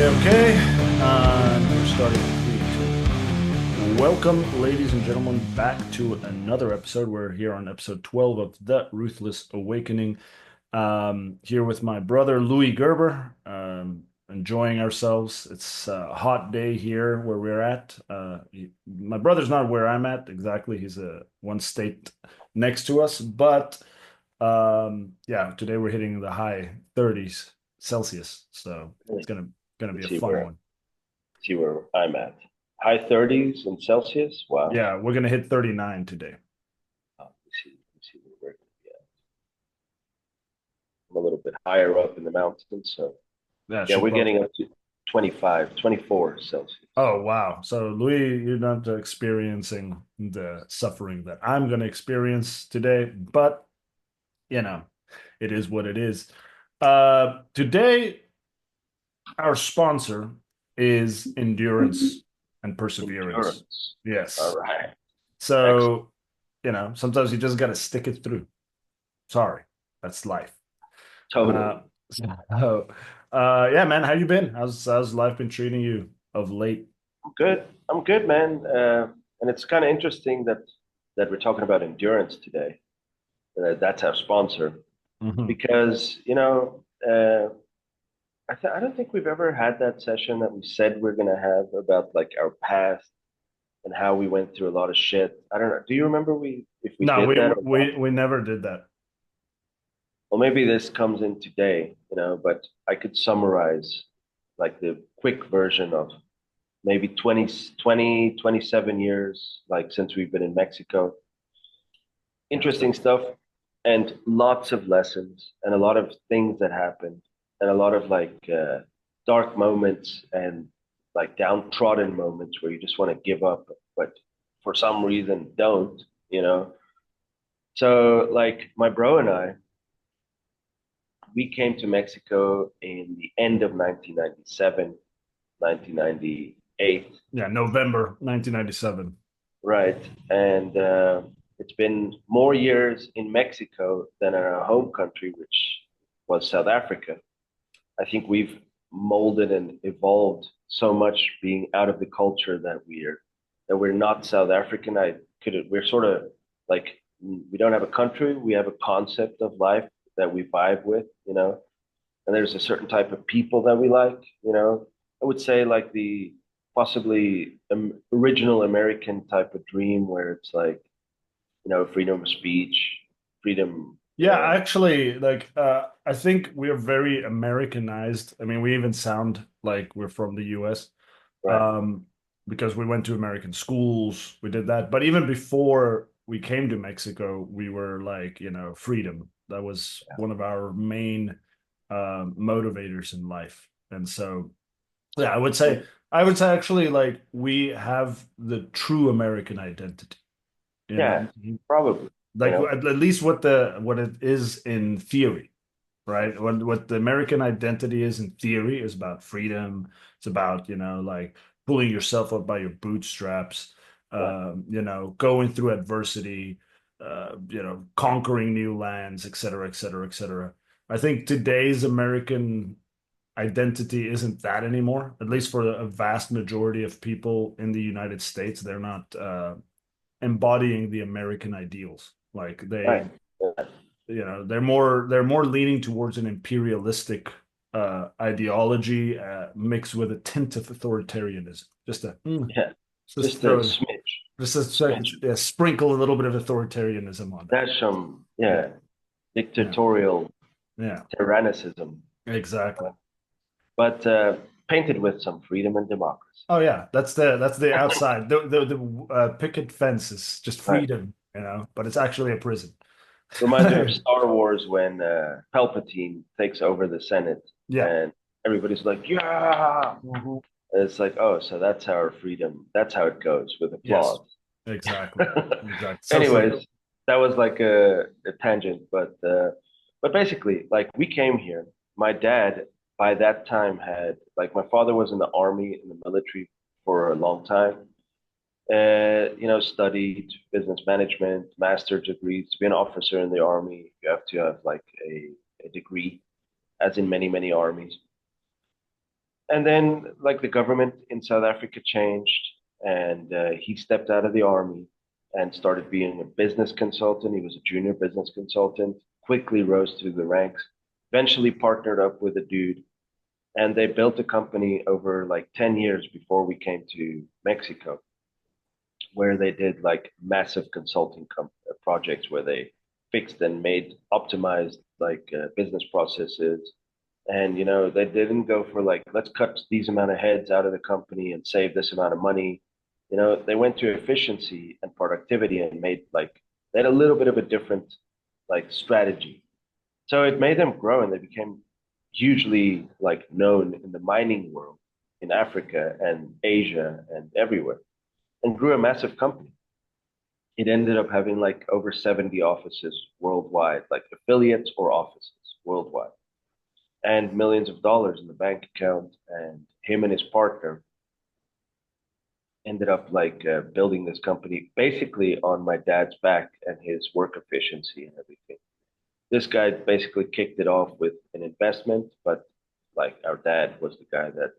Okay. We're starting in 3, 2. Welcome, ladies and gentlemen, back to another episode. We're here on episode 12 of the Ruthless Awakening. Here with my brother, Louis Gerber, enjoying ourselves. It's a hot day here where we're at. My brother's not where I'm at exactly. He's one state next to us. But yeah, today we're hitting the high 30s Celsius. So it's gonna be a See fun where one. see where I'm at. High 30s in Celsius. Wow. Yeah, we're gonna hit 39 today. Let me see where we're gonna be at. I'm a little bit higher up in the mountains, so That yeah, should we're probably. getting up to 25, 24 Celsius. Oh wow. So Louis, you're not experiencing the suffering that I'm gonna experience today, but you know, it is what it is. Today our sponsor is endurance and perseverance. Endurance. All Yes. right. Excellent. So, sometimes you just gotta stick it through. Sorry, that's life. Uh, Totally. so, yeah, man, how you been? How's life been treating you of late? I'm good. I'm good, man. And it's kind of interesting that we're talking about endurance today. That's our sponsor Hmm. because I don't think we've ever had that session that we said we're gonna have about like our past and how we went through a lot of shit. I don't know. Do you remember we if we No, did we that or not? we never did that. Well, maybe this comes in today, but I could summarize like the quick version of maybe 27 years like since we've been in Mexico. Yeah, Interesting stuff and lots of lessons and a lot of things that happened and a lot of dark moments and like downtrodden moments where you just want to give up, but for some reason don't. So like my bro and I, we came to Mexico in the end of 1997, 1998, yeah, November 1997. right? And it's been more years in Mexico than in our home country, which was South Africa. I think we've molded and evolved so much being out of the culture that we're not South African. We're sort of like we don't have a country, we have a concept of life that we vibe with. And there's a certain type of people that we like. I would say like the possibly original American type of dream where it's like freedom of speech, freedom. Yeah, actually, I think we're very Americanized. I mean, we even sound like we're from the US, Right. um, because we went to American schools, we did that. But even before we came to Mexico, we were like, freedom. That was one of our main motivators in life. And so, yeah, I would say actually like we have the true American identity, you Yeah, know, probably. You like know, at least what it is in theory, right? What the American identity is in theory is about freedom. It's about, like pulling yourself up by your bootstraps, right. going through adversity, conquering new lands, et cetera, et cetera, et cetera. I think today's American identity isn't that anymore, at least for a vast majority of people in the United States. They're not embodying the American ideals. Like Right. Yeah. they're more leaning towards an imperialistic ideology mixed with a tint of authoritarianism. Yeah. Just Just a throw it, smidge. just a Smidge. yeah, sprinkle a little bit of authoritarianism on that. That's some, Yeah, yeah, dictatorial yeah, tyrannicism, exactly. but painted with some freedom and democracy. Oh yeah, that's the outside. The picket fence is just Right. freedom, but it's actually a prison. Reminds me of Star Wars when Palpatine takes over the Senate Yeah. and everybody's like, yeah. Mhm. And it's like, oh, so that's our freedom. That's how it goes with Yes, applause. exactly. Exactly. So Anyways, that was like a tangent, but basically, like we came here. My dad by that time had like my father was in the army in the military for a long time. Studied business management, master degrees. To be an officer in the army, you have to have like a degree, as in many armies. And then, like, the government in South Africa changed, and he stepped out of the army and started being a business consultant. He was a junior business consultant, quickly rose through the ranks, eventually partnered up with a dude, and they built a company over like 10 years before we came to Mexico, where they did like massive consulting projects where they fixed and made optimized like business processes. And they didn't go for like, let's cut these amount of heads out of the company and save this amount of money. They went to efficiency and productivity and made like, they had a little bit of a different like strategy. So it made them grow, and they became hugely like known in the mining world in Africa and Asia and everywhere, and grew a massive company. It ended up having like over 70 offices worldwide, like affiliates or offices worldwide, and millions of dollars in the bank account. And him and his partner ended up like building this company basically on my dad's back and his work efficiency and everything. This guy basically kicked it off with an investment, but like our dad was the guy that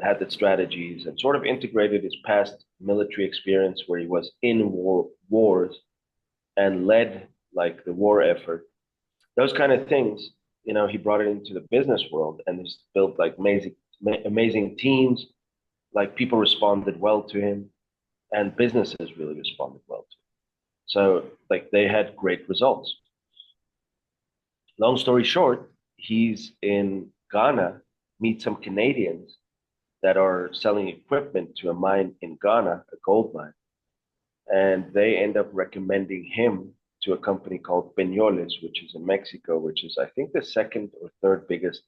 had the strategies and sort of integrated his past military experience where he was in wars and led like the war effort. Those kind of things, he brought it into the business world and has built like amazing teams. Like people responded well to him, and businesses really responded well to him. So like they had great results. Long story short, he's in Ghana, meet some Canadians that are selling equipment to a mine in Ghana, a gold mine. And they end up recommending him to a company called Peñoles, which is in Mexico, which is, I think, the second or third biggest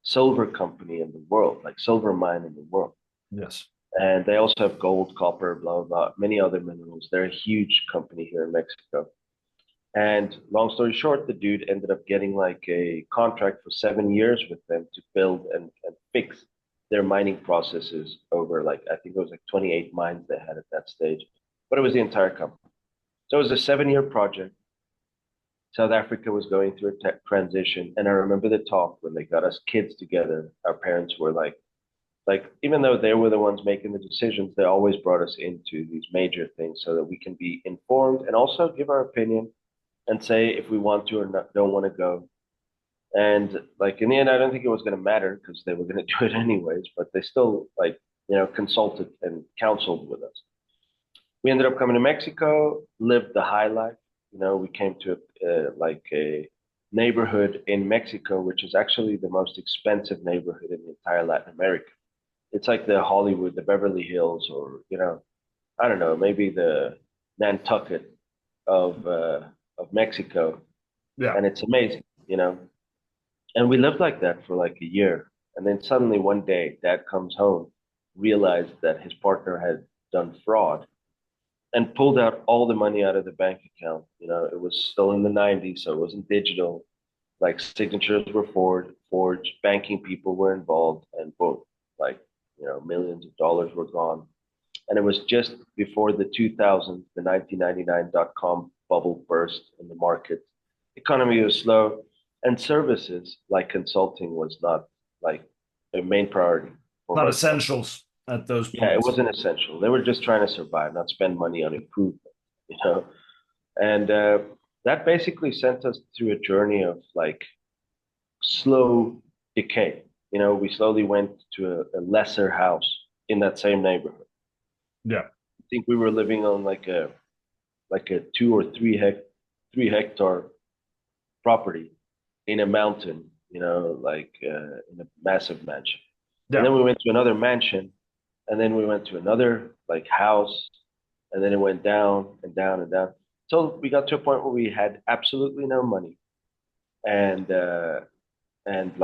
silver company in the world, like silver mine in the world. Yes. And they also have gold, copper, blah, blah, blah, many other minerals. They're a huge company here in Mexico. And long story short, the dude ended up getting like a contract for 7 years with them to build and fix their mining processes over like, I think it was like 28 mines they had at that stage, but it was the entire company. So it was a 7 year project. South Africa was going through a transition. And I remember the talk when they got us kids together. Our parents were like, even though they were the ones making the decisions, they always brought us into these major things so that we can be informed and also give our opinion and say if we want to or not, don't want to go. And like in the end, I don't think it was going to matter because they were going to do it anyways. But they still like consulted and counseled with us. We ended up coming to Mexico, lived the high life. We came to like a neighborhood in Mexico, which is actually the most expensive neighborhood in the entire Latin America. It's like the Hollywood, the Beverly Hills, or I don't know, maybe the Nantucket of Mexico, Yeah. and it's amazing. And we lived like that for like a year, and then suddenly one day, Dad comes home, realized that his partner had done fraud, and pulled out all the money out of the bank account. It was still in the '90s, so it wasn't digital. Like signatures were forged, banking people were involved, and boom, like millions of dollars were gone. And it was just before the 2000s, the 1999 dot-com bubble burst in the market. Economy was slow, and services like consulting was not like a main priority for Not most companies. essentials at those Yeah, it points. wasn't essential. They were just trying to survive, not spend money on improvement, you know? And that basically sent us through a journey of like slow decay. We slowly went to a lesser house in that same neighborhood. Yeah. I think we were living on like a 2 or 3 hectare property in a mountain, like in a massive mansion. And Yeah. then we went to another mansion, and then we went to another like house, and then it went down and down and down. So we got to a point where we had absolutely no money, and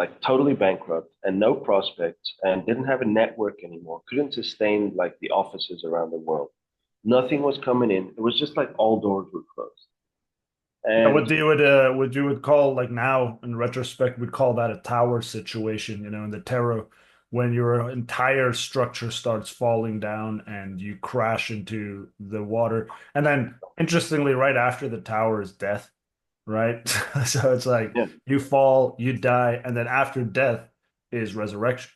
like totally bankrupt and no prospects, and didn't have a network anymore. Couldn't sustain like the offices around the world. Nothing was coming in. It was just like all doors were closed. Yeah, And what you would call like now in retrospect, we'd call that a tower situation, in the tarot, when your entire structure starts falling down and you crash into the water. And then interestingly, right after the tower is death, right? So it's like yeah, you fall, you die, and then after death is resurrection.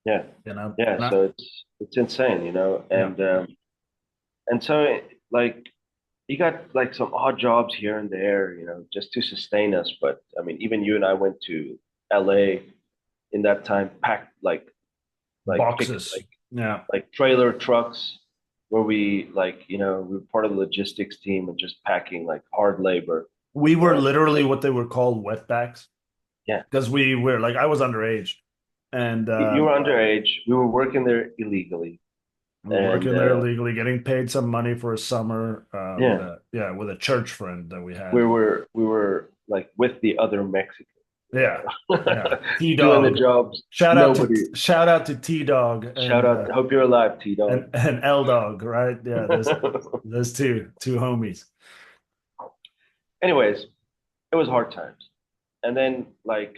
Yeah. you know. Yeah. And I, So it's insane, yeah, and so like you got like some odd jobs here and there, just to sustain us. But I mean, even you and I went to LA in that time, packed picked boxes. Yeah, like trailer trucks where we we were part of the logistics team and just packing like hard labor. we were And literally what they were called wetbacks yeah, because we were like I was underage, and you were underage. We were working there illegally, we were and working there illegally, getting paid some money for a summer with yeah, a with a church friend that we we had. were like with the other Mexicans, Yeah, yeah. T doing the Dog. jobs. Nobody. Shout out to T Dog Shout out. Hope you're alive, T Dog. and L Dog, right? Yeah, those two homies. Anyways, it was hard times. And then like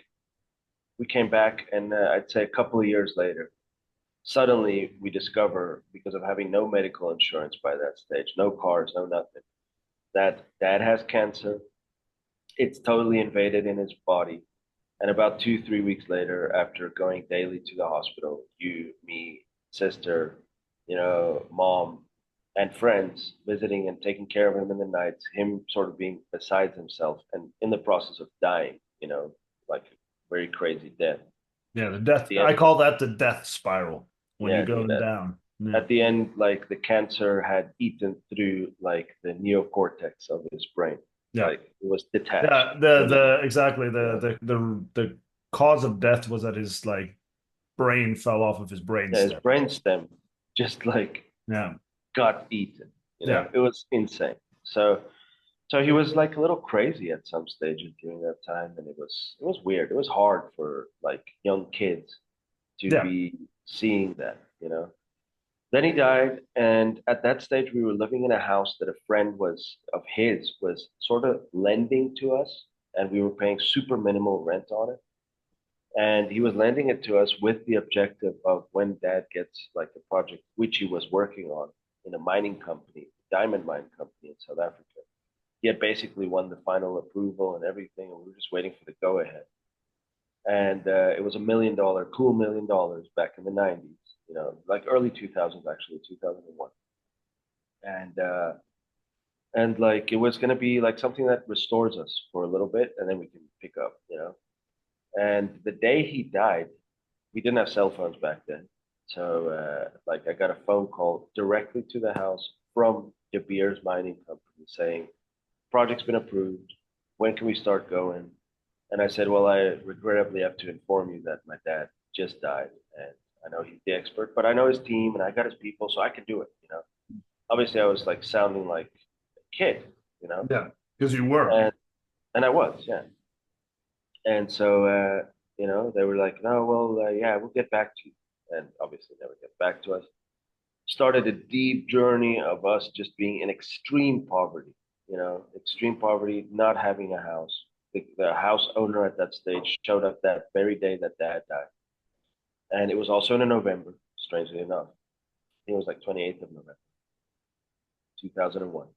we came back, and I'd say a couple of years later, suddenly we discover, because of having no medical insurance by that stage, no cars, no nothing, that dad has cancer. It's totally invaded in his body. And about 2, 3 weeks later, after going daily to the hospital, you, me, sister, mom, and friends visiting and taking care of him in the nights, him sort of being beside himself and in the process of dying, like a very crazy death. Yeah, the At death. the I end, call that the death spiral when you yeah, go dude, down. Yeah, at the end, like the cancer had eaten through like the neocortex of his brain, yeah, like it was detached. yeah. And The exactly yeah, the cause of death was that his like brain fell off of his brain yeah, his stem. brain stem just like Yeah, got eaten. yeah, It was insane. So he was like a little crazy at some stages during that time, and it was weird. It was hard for like young kids to yeah. be seeing that. Then he died, and at that stage we were living in a house that a friend was of his was sort of lending to us, and we were paying super minimal rent on it. And he was lending it to us with the objective of when dad gets like a project which he was working on in a mining company, diamond mine company in South Africa. He had basically won the final approval and everything, and we were just waiting for the go ahead. And it was $1 million, cool $1 million back in the 90s, like early 2000s, actually, 2001. And like it was going to be like something that restores us for a little bit, and then we can pick up. And the day he died, we didn't have cell phones back then. So like I got a phone call directly to the house from De Beers Mining Company saying, project's been approved. When can we start going? And I said, well, I regrettably have to inform you that my dad just died. And I know he's the expert, but I know his team and I got his people, so I can do it. Obviously, I was like sounding like a kid, you know, Yeah, because you were. and and I was, yeah. And so, they were like, no, well, yeah, we'll get back to you. And obviously, never get back to us. Started a deep journey of us just being in extreme poverty, not having a house. The house owner at that stage showed up that very day that dad died. And it was also in November, strangely enough. I think it was like 28th of November, 2001.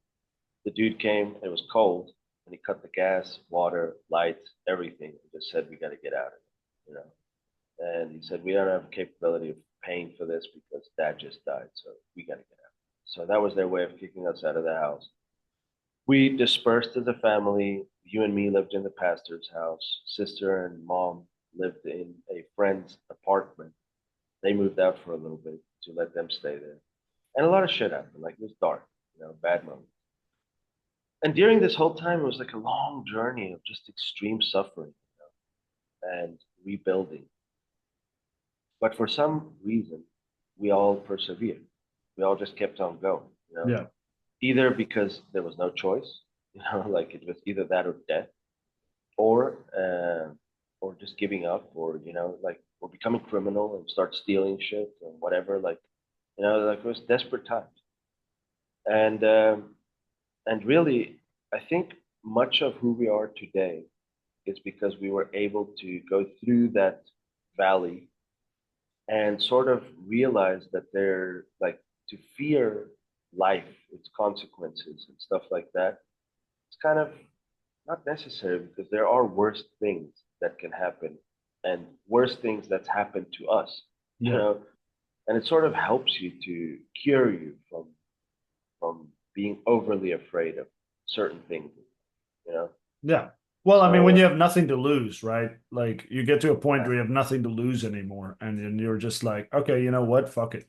The dude came, and it was cold, and he cut the gas, water, lights, everything, and just said, we got to get out of it. And he said, we don't have the capability of paying for this because dad just died, so we got to get out. So that was their way of kicking us out of the house. We dispersed as a family. You and me lived in the pastor's house. Sister and mom lived in a friend's apartment. They moved out for a little bit to let them stay there. And a lot of shit happened. Like it was dark, bad moments. And during this whole time, it was like a long journey of just extreme suffering, and rebuilding. But for some reason, we all persevered. We all just kept on going. Yeah, Either because there was no choice, like it was either that or death, or just giving up, or like or becoming criminal and start stealing shit and whatever. Like it was desperate times, and really, I think much of who we are today is because we were able to go through that valley and sort of realize that they're like to fear life, its consequences and stuff like that. It's kind of not necessary because there are worse things that can happen and worse things that's happened to us. you Yeah. know, and it sort of helps you to cure you from being overly afraid of certain things, you know. Yeah. Well, I mean, when So you have nothing to lose, right? Like you get to a point where you have nothing to lose anymore, and then you're just like, okay, you know what? Fuck it.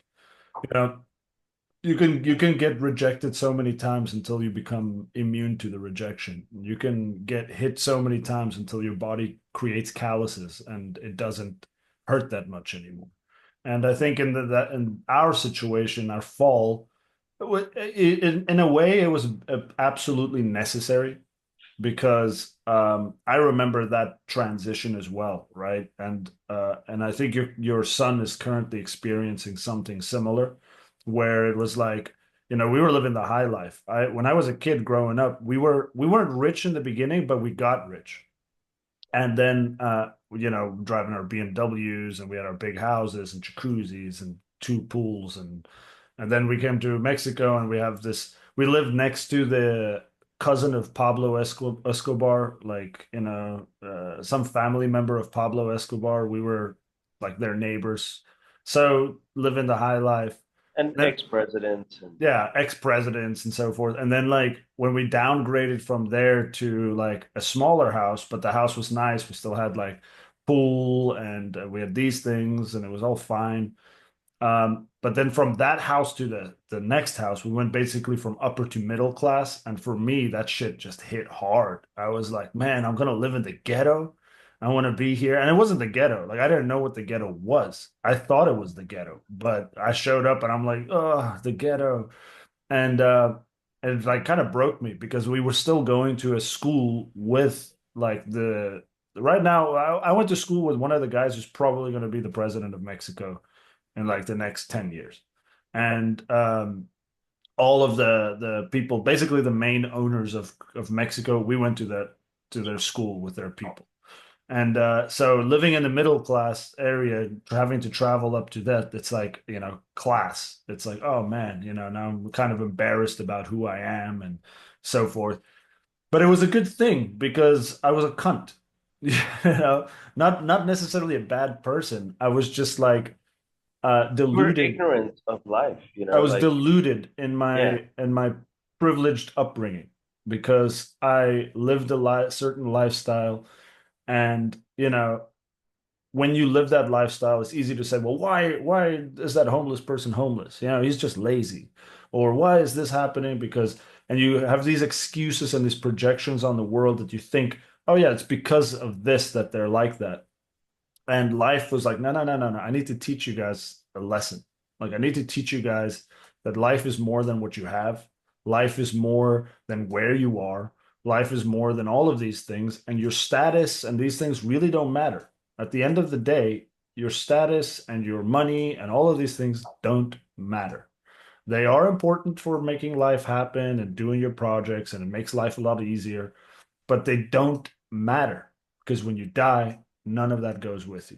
You know, you can get rejected so many times until you become immune to the rejection. You can get hit so many times until your body creates calluses and it doesn't hurt that much anymore. And I think in that in our situation, our fall, in a way, it was absolutely necessary because I remember that transition as well, right? And I think your son is currently experiencing something similar, where it was like, we were living the high life. When I was a kid growing up, we weren't rich in the beginning, but we got rich. And then driving our BMWs, and we had our big houses and jacuzzis and two pools, and then we came to Mexico, and we lived next to the cousin of Pablo Escobar, like some family member of Pablo Escobar. We were like their neighbors. So living the high life. and Then ex-presidents and yeah, ex-presidents and so forth. And then like when we downgraded from there to like a smaller house, but the house was nice. We still had like pool, and we had these things, and it was all fine. But then from that house to the next house, we went basically from upper to middle class. And for me, that shit just hit hard. I was like, man, I'm gonna live in the ghetto. I want to be here. And it wasn't the ghetto. Like I didn't know what the ghetto was. I thought it was the ghetto, but I showed up and I'm like, oh, the ghetto. And it like kind of broke me because we were still going to a school with like the right now I went to school with one of the guys who's probably going to be the president of Mexico in like the next 10 years. And all of the people, basically the main owners of Mexico, we went to their school with their people. And so living in the middle class area, having to travel up to that, it's like, class. It's like, oh man, now I'm kind of embarrassed about who I am and so forth. But it was a good thing because I was a cunt. You know, not necessarily a bad person. I was just like we're deluded. ignorant of life, I was like deluded yeah. in my privileged upbringing because I lived a certain lifestyle. And when you live that lifestyle, it's easy to say, well, why is that homeless person homeless? He's just lazy. Or why is this happening? And you have these excuses and these projections on the world that you think, oh yeah, it's because of this that they're like that. And life was like, no, no, no, no, no. I need to teach you guys a lesson. Like, I need to teach you guys that life is more than what you have. Life is more than where you are. Life is more than all of these things. And your status and these things really don't matter. At the end of the day, your status and your money and all of these things don't matter. They are important for making life happen and doing your projects, and it makes life a lot easier, but they don't matter because when you die, none of that goes with you.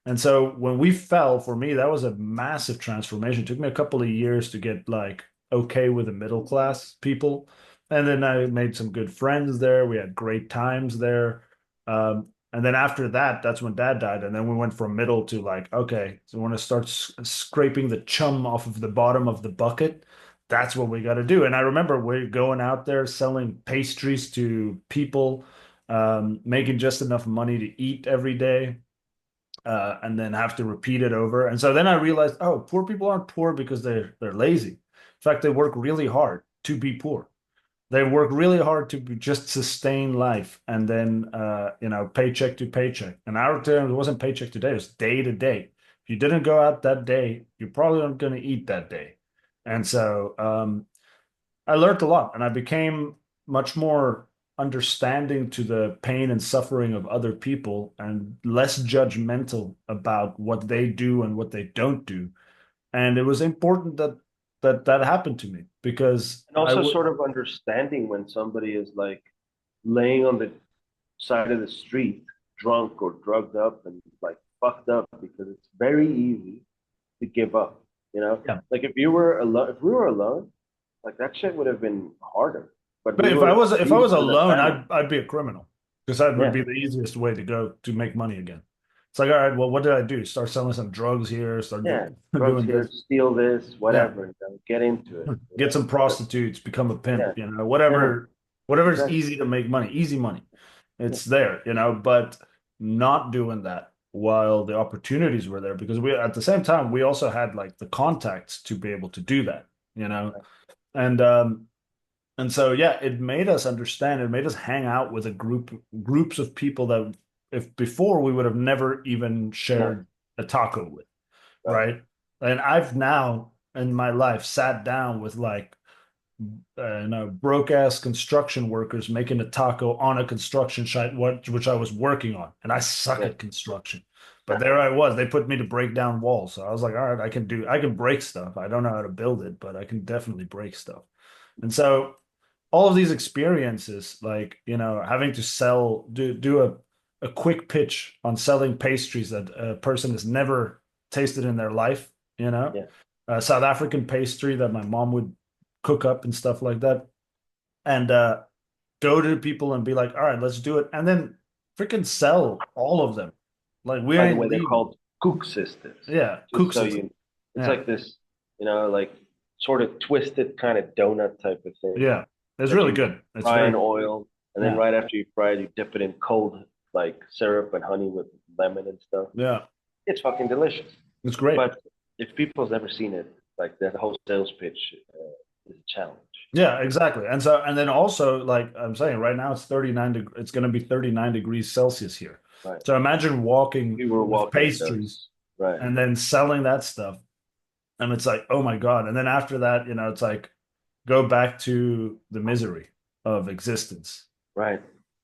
And so when we fell, for me, that was a massive transformation. It took me a couple of years to get like okay with the middle class people. And then I made some good friends there. We had great times there. And then after that, that's when dad died. And then we went from middle to like, okay, so we want to start scraping the chum off of the bottom of the bucket. That's what we got to do. And I remember we're going out there selling pastries to people, making just enough money to eat every day, and then have to repeat it over. And so then I realized, oh, poor people aren't poor because they're lazy. In fact, they work really hard to be poor. They work really hard to just sustain life, and then paycheck to paycheck. And our term, it wasn't paycheck to day; it was day to day. If you didn't go out that day, you probably aren't going to eat that day. And so I learned a lot, and I became much more understanding to the pain and suffering of other people and less judgmental about what they do and what they don't do. And it was important that happened to me because And I also would. sort of understanding when somebody is like laying on the side of the street, drunk or drugged up and like fucked up, because it's very easy to give up. Yeah. Like if we were alone, like that shit would have been harder. But But we were if I we was with a alone, family. I'd be a criminal because that would Yeah, be the easiest way to go to make money again. It's like, all right, well, what did I do? Start selling some drugs here, start Yeah, drugs doing here, this. steal this, Yeah. whatever. Get into it. Get some But prostitutes, become a pimp, yeah, yeah, whatever's exactly. easy to make money, easy money. Yeah, It's there, but not doing that while the opportunities were there because we at the same time we also had like the contacts to be able to do that, you know. right. And and so yeah, it made us understand, it made us hang out with a groups of people that if before we would have never even No, shared a taco with, right. right? And I've now in my life sat down with like broke ass construction workers making a taco on a construction site, which I was working on, and I suck Yeah, at construction. But there I was. They put me to break down walls, so I was like, all right, I can break stuff. I don't know how to build it, but I can definitely break stuff. And so all of these experiences, like having to do a quick pitch on selling pastries that a person has never tasted in their life, yeah, South African pastry that my mom would cook up and stuff like that, and go to people and be like, all right, let's do it, and then freaking sell all of them. Like we by the ain't way, they're leaving. called kook sisters. Yeah, Just cook so system. you, it's Yeah, like this, like sort of twisted kind of donut type of thing yeah. It's that really you good. It's fry very in good. oil, and then Yeah, right after you fry it, you dip it in cold like syrup and honey with lemon and stuff. yeah. It's fucking delicious. It's great. But if people's never seen it, like that whole sales pitch is a challenge. Yeah, exactly. And so, and then also, like I'm saying, right now it's 39 it's going to be 39 degrees Celsius here. Right. So imagine walking We were with walking in pastries those. Right. and then selling that stuff. And it's like, oh my God. And then after that, it's like go back to the misery of existence. Right.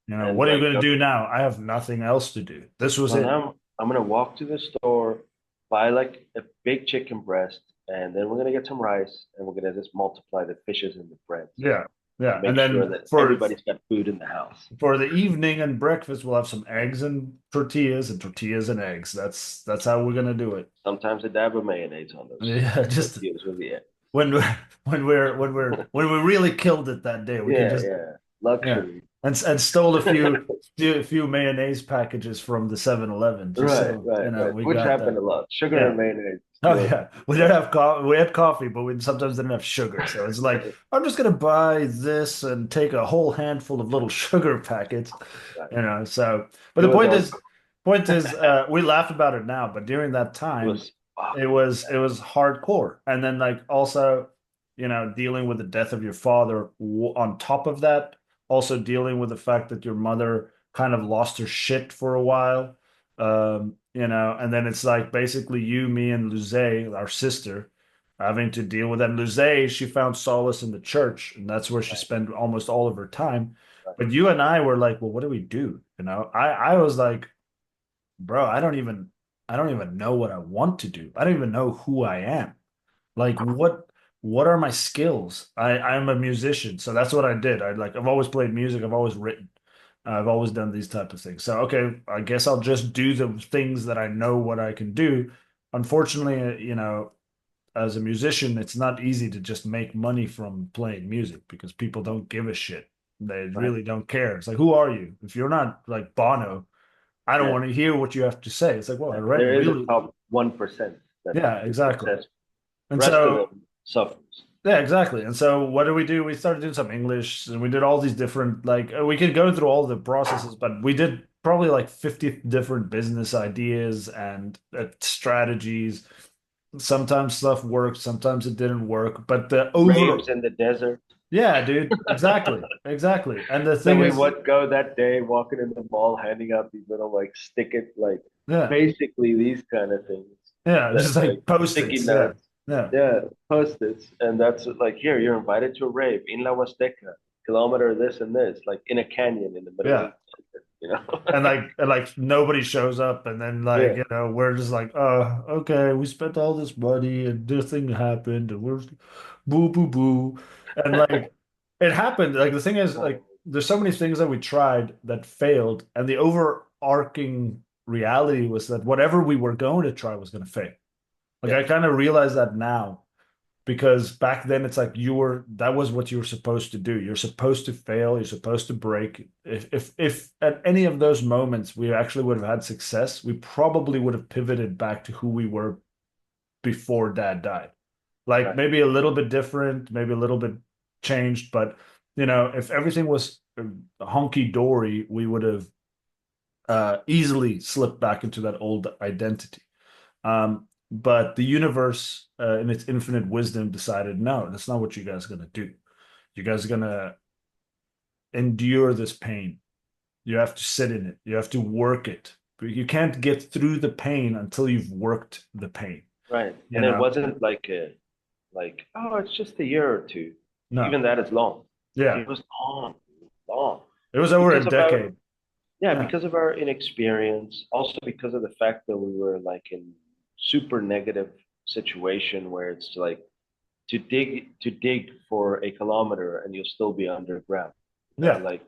And What are you like, going to do now? I have nothing else to do. This was well, it. now I'm gonna walk to the store, buy like a big chicken breast, and then we're gonna get some rice, and we're gonna just multiply the fishes and the breads Yeah. to Yeah. make And sure then that everybody's got food in the house. for the evening and breakfast, we'll have some eggs and tortillas and eggs. That's how we're going to do it. Sometimes a dab of mayonnaise on those Yeah, just tortillas with the egg. when we when we really killed it that day, we can Yeah, just yeah. yeah, Luxury. and stole a few mayonnaise packages from the 7-Eleven just Right, so right, right. we Which got happened that. a lot. Sugar Yeah. and mayonnaise. Oh Still, yeah, we didn't have coffee. We had coffee, but we sometimes didn't have sugar. So it's like I'm just gonna buy this and take a whole handful of little sugar packets, right. So, but It the was point all is, we laugh about it now, but during that it time, was fucking it was hardcore. And then like also, dealing with the death of your father on top of that, also dealing with the fact that your mother kind of lost her shit for a while. And then it's like basically you, me, and Luze, our sister, having to deal with that. And Luze, she found solace in the church, and that's where she right, spent almost all of her time. right. But you and I were like, well, what do we do? I was like, bro, I don't even know what I want to do. I don't even know who I am. Like what are my skills? I'm a musician, so that's what I did. I've always played music, I've always written. I've always done these type of things. So okay, I guess I'll just do the things that I know what I can do. Unfortunately, as a musician, it's not easy to just make money from playing music because people don't give a shit. They Right. really don't care. It's like, who are you? If you're not like Bono, I don't Yeah. want to hear what you have to say. It's like, well, I Yeah. read There is a really, top 1% that yeah, is exactly. successful. And The rest of so them suffers. yeah, exactly. And so what do we do? We started doing some English and we did all these different like we could go through all the processes, but we did probably like 50 different business ideas and strategies. Sometimes stuff worked, sometimes it didn't work, but the Raves overall in the desert. yeah, dude, exactly. Exactly. And the Then thing we is, would go that day walking in the mall, handing out these little like stick it, like yeah, basically these kind of things yeah, it's that just like like sticky post-its. Yeah. notes. Yeah. Yeah, post-its. And that's like, here, you're invited to a rave in La Huasteca, kilometer this and this, like in a canyon in the middle of Yeah. the desert, you know? And like nobody shows up and then like Yeah, we're just like oh okay we spent all this money and this thing happened and we're boo boo boo and like it happened like the thing is like there's so many things that we tried that failed and the overarching reality was that whatever we were going to try was going to fail like yeah, I kind of realize that now because back then it's like that was what you were supposed to do. You're supposed to fail, you're supposed to break. If at any of those moments we actually would have had success, we probably would have pivoted back to who we were before dad died. Like Right. maybe a little bit different, maybe a little bit changed, but if everything was honky dory, we would have easily slipped back into that old identity. But the universe, in its infinite wisdom, decided no, that's not what you guys are going to do. You guys are going to endure this pain. You have to sit in it. You have to work it. But you can't get through the pain until you've worked the pain. Right. You And it know? wasn't like, oh, it's just a year or two. No. Even that is long. Like Yeah. it was long, long. It was over Because a of our decade. Yeah, Yeah. because of our inexperience, also because of the fact that we were like in super negative situation where it's like to dig for a kilometer and you'll still be underground. Yeah. Like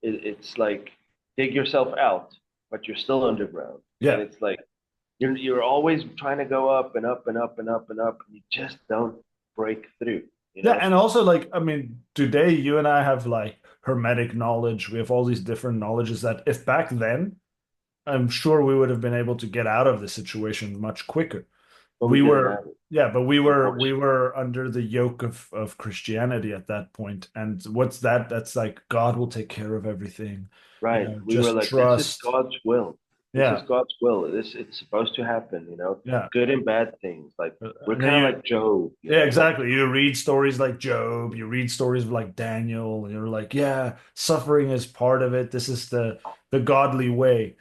it's like dig yourself out, but you're still underground. And Yeah. it's like you're always trying to go up and up and up and up and up, and you just don't break through, you Yeah. know? And also, like, I mean, today you and I have like hermetic knowledge. We have all these different knowledges that if back then, I'm sure we would have been able to get out of the situation much quicker. But we We didn't were, have it, yeah, but we unfortunately. were under the yoke of Christianity at that point. And what's that? That's like God will take care of everything. Right. We were Just like, this is trust. God's will. This is Yeah, God's will. This it's supposed to happen, yeah. good and bad things. Like we're And then kind of like Job, yeah, exactly. You read stories like Job, you read stories like Daniel, and you're like, yeah, suffering is part of it. This is the godly way.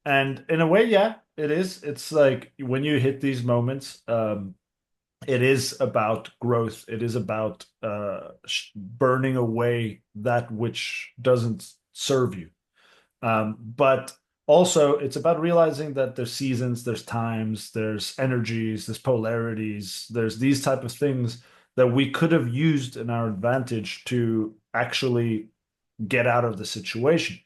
And in a way, yeah, it is. It's like when you hit these moments, it is about growth. It is about burning away that which doesn't serve you. But also, it's about realizing that there's seasons, there's times, there's energies, there's polarities, there's these type of things that we could have used in our advantage to actually get out of the situation.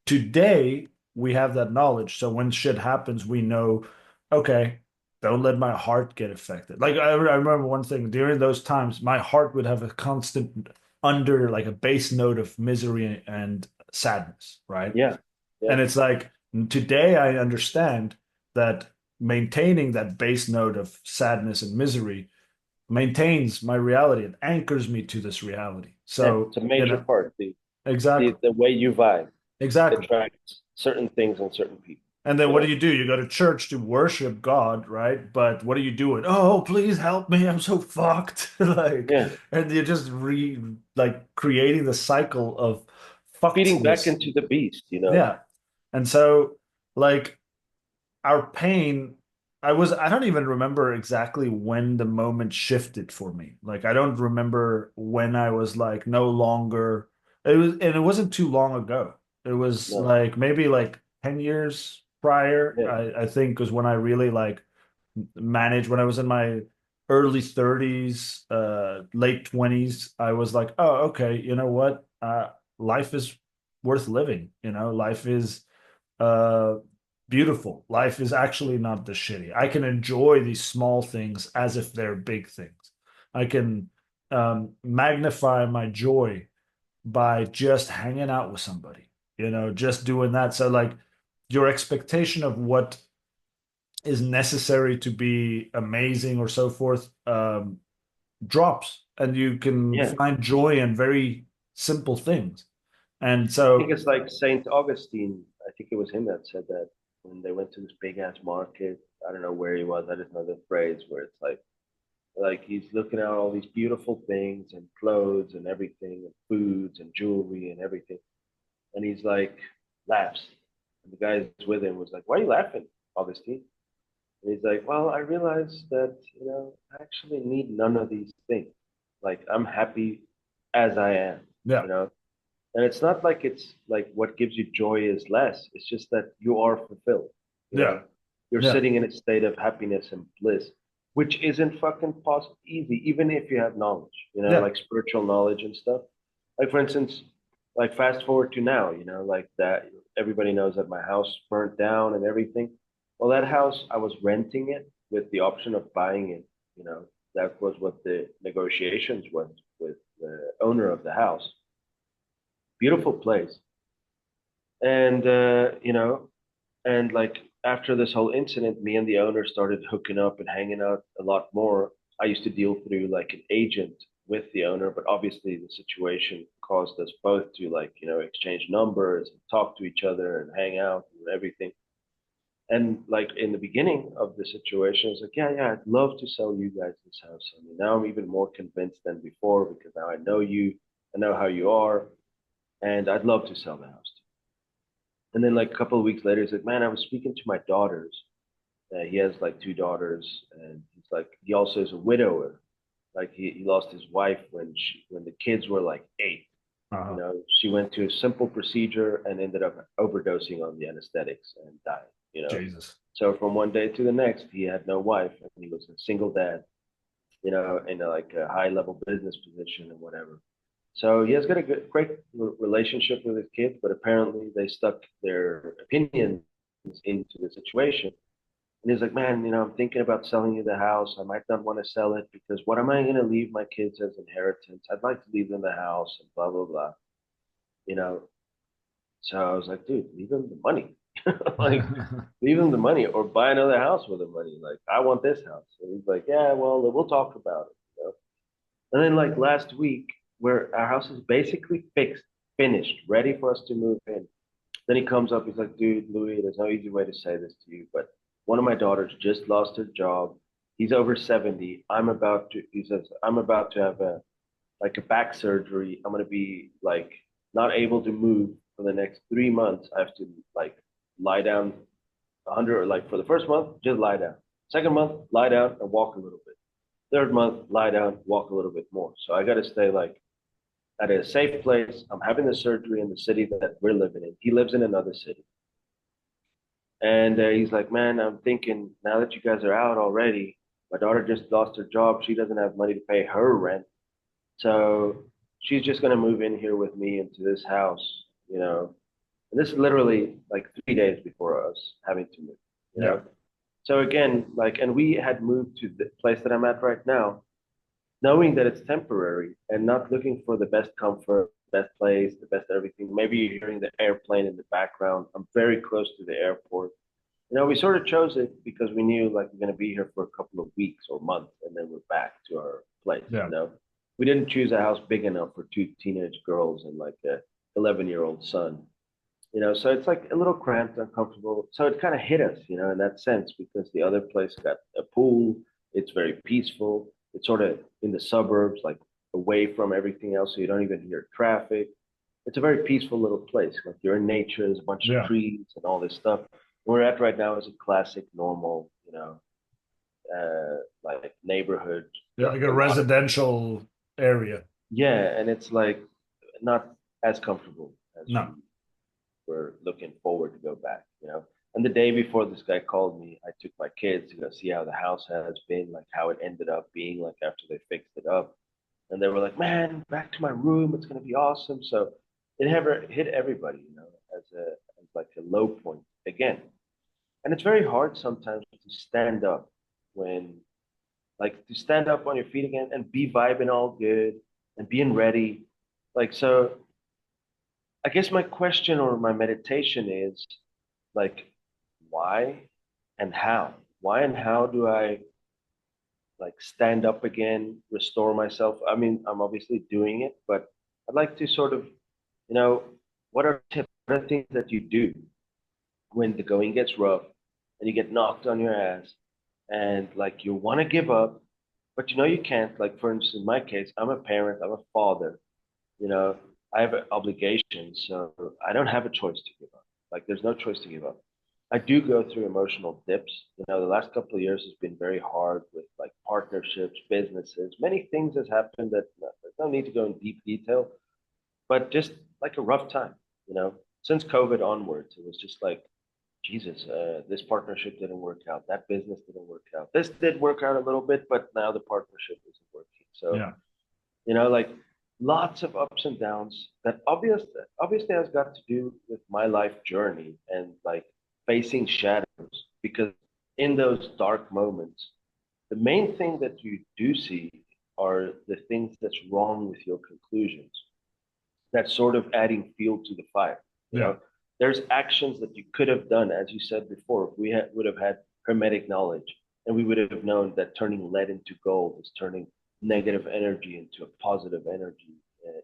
Today, we have that knowledge. So when shit happens, we know, okay, don't let my heart get affected. Like I remember one thing during those times, my heart would have a constant under like a bass note of misery and sadness, right? yeah, yeah. And it's like today I understand that maintaining that bass note of sadness and misery maintains my reality. It anchors me to this reality. Yeah, So, it's a major part. The exactly, the way you vibe exactly. attracts certain things and certain people, And then you what do know? you do? You go to church to worship God, right? But what are you doing? Oh, please help me. I'm so fucked. Like, Yeah. and you're just like creating the cycle of Feeding back fuckedness. into the beast. Yeah. And so, like, our pain, I don't even remember exactly when the moment shifted for me. Like, I don't remember when I was like no longer, and it wasn't too long ago. It was No. like maybe like 10 years prior, Yeah. I think was when I really like managed when I was in my early 30s, late 20s. I was like, oh, okay, you know what? Life is worth living, life is uh beautiful. Life is actually not this shitty. I can enjoy these small things as if they're big things. I can magnify my joy by just hanging out with somebody, just doing that. So like your expectation of what is necessary to be amazing or so forth drops, and you can Yeah. find joy in very simple things. And I think so it's like Saint Augustine. I think it was him that said that when they went to this big ass market. I don't know where he was. I just know the phrase where it's like he's looking at all these beautiful things and clothes and everything and foods and jewelry and everything. And he's like laughs. And the guy that's with him was like, "Why are you laughing, Augustine?" And he's like, "Well, I realized that, I actually need none of these things. Like I'm happy as I am, yeah, you know? And it's not like it's like what gives you joy is less. It's just that you are fulfilled, you yeah, know? You're yeah, sitting in a state of happiness and bliss, which isn't fucking possible easy, even if you have knowledge, yeah, like spiritual knowledge and stuff. Like for instance, like fast forward to now, like that everybody knows that my house burnt down and everything. Well, that house I was renting it with the option of buying it, you know. That was what the negotiations was with the owner of the house. Beautiful place. And, and like after this whole incident, me and the owner started hooking up and hanging out a lot more. I used to deal through like an agent with the owner, but obviously the situation caused us both to like, exchange numbers and talk to each other and hang out and everything. And like in the beginning of the situation, I was like, yeah, I'd love to sell you guys this house. I mean, now I'm even more convinced than before because now I know you, I know how you are, and I'd love to sell the house. And then like a couple of weeks later, he's like, man, I was speaking to my daughters. He has like two daughters, and he's like, he also is a widower. Like he lost his wife when the kids were like 8. Uh-huh. She went to a simple procedure and ended up overdosing on the anesthetics and died. Jesus. So from one day to the next, he had no wife and he was a single dad, in like a high level business position and whatever. So he has got a great relationship with his kids, but apparently they stuck their opinions into the situation. And he's like, man, I'm thinking about selling you the house. I might not want to sell it because what am I going to leave my kids as inheritance? I'd like to leave them the house and blah, blah, blah. You know, so I was like, dude, leave them the money. Like, leave them the money or buy another house with the money. Like, I want this house. And he's like, yeah, well, we'll talk about it. And then like last week, where our house is basically fixed, finished, ready for us to move in. Then he comes up, he's like, dude, Louis, there's no easy way to say this to you, but one of my daughters just lost her job. He's over 70. He says, I'm about to have a back surgery. I'm going to be like not able to move for the next 3 months. I have to like lie down 100, or like for the first month, just lie down. Second month, lie down and walk a little bit. Third month, lie down, walk a little bit more. So I got to stay like at a safe place. I'm having the surgery in the city that we're living in. He lives in another city. And he's like, man, I'm thinking now that you guys are out already, my daughter just lost her job. She doesn't have money to pay her rent. So she's just going to move in here with me into this house. And this is literally like 3 days before us having to move. So again, like, and we had moved to the place that I'm at right now, knowing that it's temporary and not looking for the best comfort, best place, the best everything. Maybe you're hearing the airplane in the background. I'm very close to the airport. We sort of chose it because we knew like we're going to be here for a couple of weeks or months and then we're back to our place. Yeah. We didn't choose a house big enough for two teenage girls and like a 11-year-old son. So it's like a little cramped, uncomfortable. So it kind of hit us, in that sense, because the other place got a pool. It's very peaceful. It's sort of in the suburbs, like away from everything else. So you don't even hear traffic. It's a very peaceful little place. Like you're in nature, there's a bunch of trees and all this stuff. Where we're at right now is a classic, normal, like neighborhood. Yeah, like a residential area. Yeah, and it's like not as comfortable as No. we're looking forward to go back. And the day before this guy called me, I took my kids to go see how the house has been, like how it ended up being like after they fixed it up. And they were like, man, back to my room. It's going to be awesome. So it never hit everybody, as like a low point again. And it's very hard sometimes to stand up when, like, to stand up on your feet again and be vibing all good and being ready. Like, so I guess my question or my meditation is like, why and how? Why and how do I like stand up again, restore myself? I mean, I'm obviously doing it, but I'd like to sort of, you know, what are tips, what are things that you do when the going gets rough and you get knocked on your ass and like you want to give up, but you can't. Like, for instance, in my case, I'm a parent, I'm a father, you know, I have an obligation, so I don't have a choice to give up. Like, there's no choice to give up. I do go through emotional dips. The last couple of years has been very hard with like partnerships, businesses, many things has happened that there's no need to go in deep detail, but just like a rough time, since COVID onwards, it was just like, Jesus, this partnership didn't work out. That business didn't work out. This did work out a little bit, but now the partnership isn't working. So, Yeah. like lots of ups and downs that obviously has got to do with my life journey and like facing shadows because in those dark moments, the main thing that you do see are the things that's wrong with your conclusions. That's sort of adding fuel to the fire. You Yeah. know, there's actions that you could have done, as you said before. If would have had hermetic knowledge, and we would have known that turning lead into gold is turning negative energy into a positive energy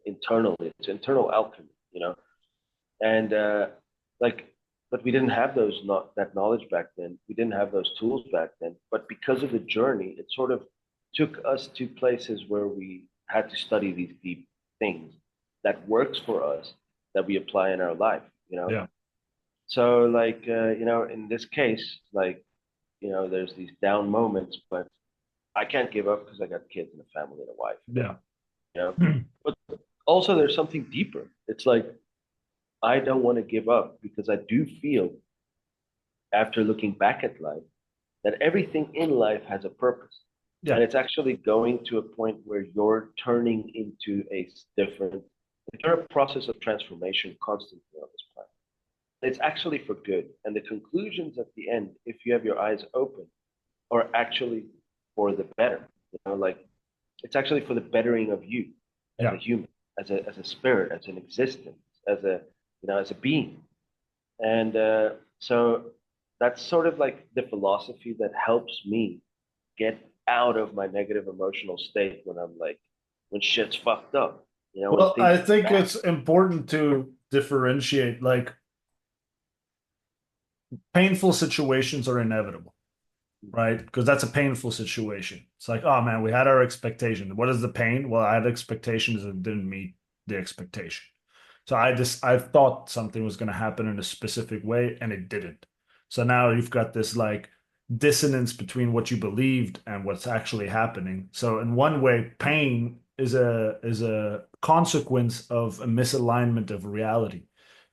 internally. It's internal alchemy, you know. And like, but we didn't have those not that knowledge back then. We didn't have those tools back then. But because of the journey, it sort of took us to places where we had to study these deep things that works for us that we apply in our life. You know, Yeah. so like you know, in this case, like you know, there's these down moments, but I can't give up because I got kids and a family and a wife. Yeah. You know, but also there's something deeper. It's like I don't want to give up because I do feel after looking back at life that everything in life has a purpose. And Yeah. it's actually going to a point where you're turning into a different, you're a process of transformation constantly on this planet. It's actually for good. And the conclusions at the end, if you have your eyes open, are actually for the better. You know, like it's actually for the bettering of you as a Yeah. human, as a spirit, as an existence, as a you know, as a being. And so that's sort of like the philosophy that helps me get out of my negative emotional state when I'm like, when shit's fucked up, you know, when Well, things I are think bad. it's important to differentiate, like, painful situations are inevitable, right? Because that's a painful situation. It's like, oh man, we had our expectation. What is the pain? Well, I had expectations that didn't meet the expectation. So I thought something was going to happen in a specific way and it didn't. So now you've got this like dissonance between what you believed and what's actually happening. So in one way, pain is a consequence of a misalignment of reality.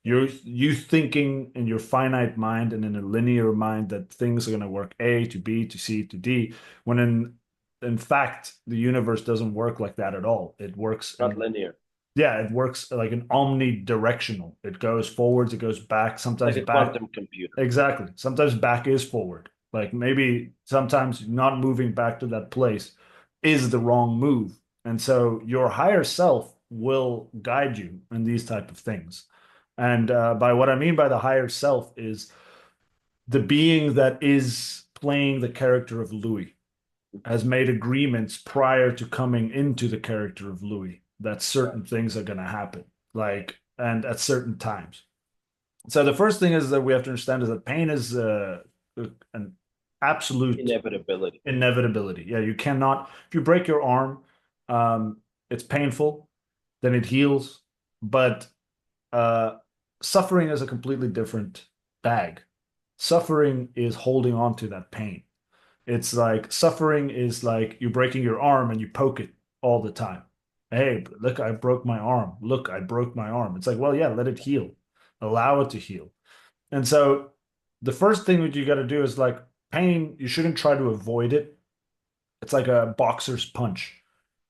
You thinking in your finite mind and in a linear mind that things are going to work A to B to C to D, when in fact the universe doesn't work like that at all. It works Not in linear, yeah, it works like an omnidirectional. It goes forwards, it goes back, like sometimes a back. quantum computer. Exactly. Sometimes back is forward. Like maybe sometimes not moving back to that place is the wrong move. And so your higher self will guide you in these type of things. And by what I mean by the higher self is the being that is playing the character of Louis has made agreements prior to coming into the character of Louis that Right. certain things are going to happen, like, and at certain times. So the first thing is that we have to understand is that pain is an absolute Inevitability. inevitability. Yeah, you cannot, if you break your arm, it's painful, then it heals, but uh, suffering is a completely different bag. Suffering is holding on to that pain. It's like suffering is like you breaking your arm and you poke it all the time. Hey, look, I broke my arm. Look, I broke my arm. It's like, well, yeah, let it heal. Allow it to heal. And so the first thing that you got to do is like pain, you shouldn't try to avoid it. It's like a boxer's punch,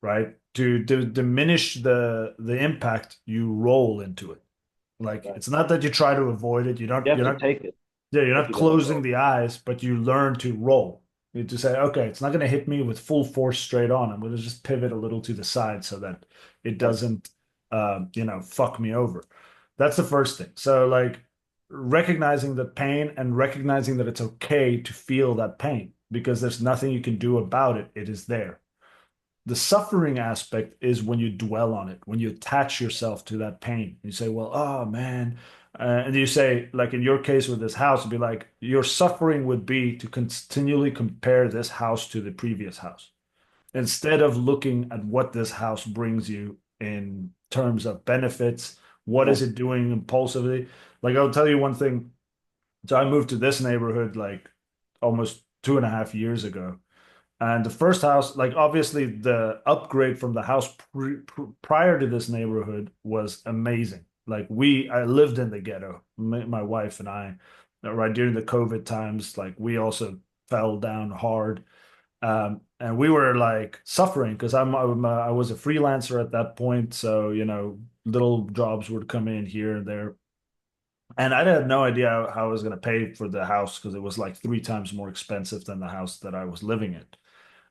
right? To diminish the impact, you roll into it. Like Right. it's not that you try to avoid it. You have You're to not take it, yeah, you're but not you gotta closing roll. the eyes, but you learn to roll. You need to say, okay, it's not going to hit me with full force straight on. I'm going to just pivot a little to the side so that it Right. doesn't, fuck me over. That's the first thing. So, like, recognizing the pain and recognizing that it's okay to feel that pain because there's nothing you can do about it. It is there. The suffering aspect is when you dwell on it, when you attach yourself to that pain. You say, well, oh man. And you say, like in your case with this house, it'd be like your suffering would be to continually compare this house to the previous house instead of looking at what this house brings you in terms of benefits. What is Right. it doing impulsively? Like, I'll tell you one thing. So I moved to this neighborhood like almost 2.5 years ago. And the first house, like obviously the upgrade from the house prior to this neighborhood was amazing. Like I lived in the ghetto, my wife and I, right during the COVID times, like we also fell down hard. And we were like suffering because I was a freelancer at that point. So, little jobs would come in here and there. And I had no idea how I was going to pay for the house because it was like 3 times more expensive than the house that I was living in.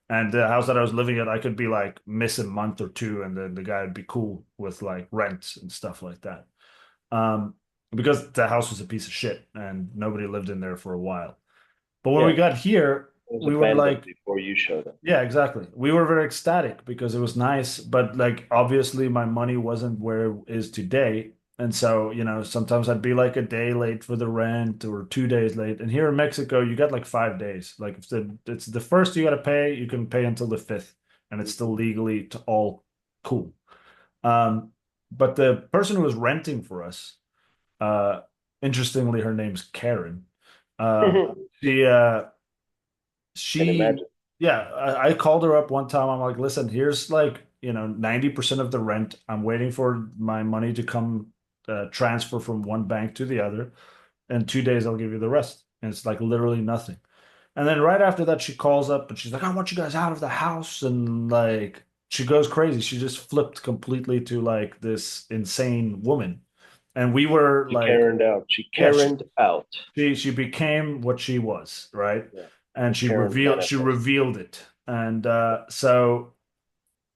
And the house that I was living at, I could be like miss a month or two, and then the guy would be cool with like rent and stuff like that. Um, because the house was a piece of shit and nobody lived in there for a while. But when we Yeah, got here, it was we were abandoned like, before you showed up. yeah, exactly. We were very ecstatic because it was nice, but like obviously my money wasn't where it is today. And so, sometimes I'd be like a day late for the rent or 2 days late. And here in Mexico, you got like 5 days. Like if it's the first you got to pay, you can pay until the fifth, and it's still legally all cool. Um, but the person who was renting for us, uh, interestingly, her name's Karen. Um, Can she she imagine. yeah, I called her up one time. I'm like, listen, here's like 90% of the rent. I'm waiting for my money to come transfer from one bank to the other. In 2 days I'll give you the rest. And it's like literally nothing. And then right after that she calls up and she's like, I want you guys out of the house. And like she goes crazy. She just flipped completely to like this insane woman. And we were She like, Karened out. She yeah, she Karened out. she became what she was, right? Yeah, the And Karen she manifest. revealed it. And so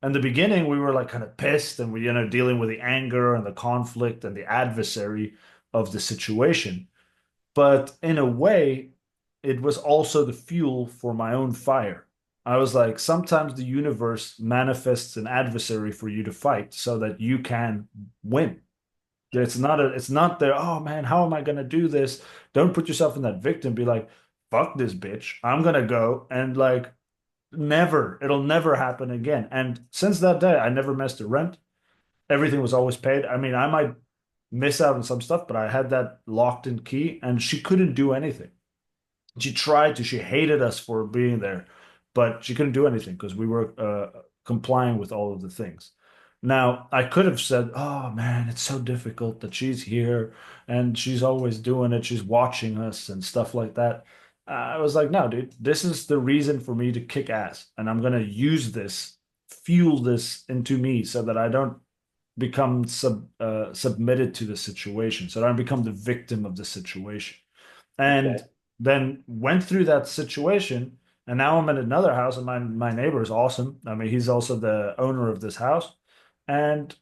in the beginning we were like kind of pissed, and we dealing with the anger and the conflict and the adversary of the situation. But in a way, it was also the fuel for my own fire. I was like, sometimes the universe manifests an adversary for you to fight so that you can win. Yeah. It's not there. Oh man, how am I gonna do this? Don't put yourself in that victim. Be like, fuck this bitch. I'm gonna go and like it'll never happen again. And since that day, I never missed a rent. Everything was always paid. I mean, I might miss out on some stuff, but I had that locked in key, and she couldn't do anything. She tried to. She hated us for being there, but she couldn't do anything because we were complying with all of the things. Now, I could have said, "Oh man, it's so difficult that she's here and she's always doing it. She's watching us and stuff like that." I was like, "No, dude, this is the reason for me to kick ass, and I'm gonna use this, fuel this into me, so that I don't become submitted to the situation, so I don't become the victim of the situation." Okay. And then went through that situation, and now I'm in another house, and my neighbor is awesome. I mean, he's also the owner of this house, and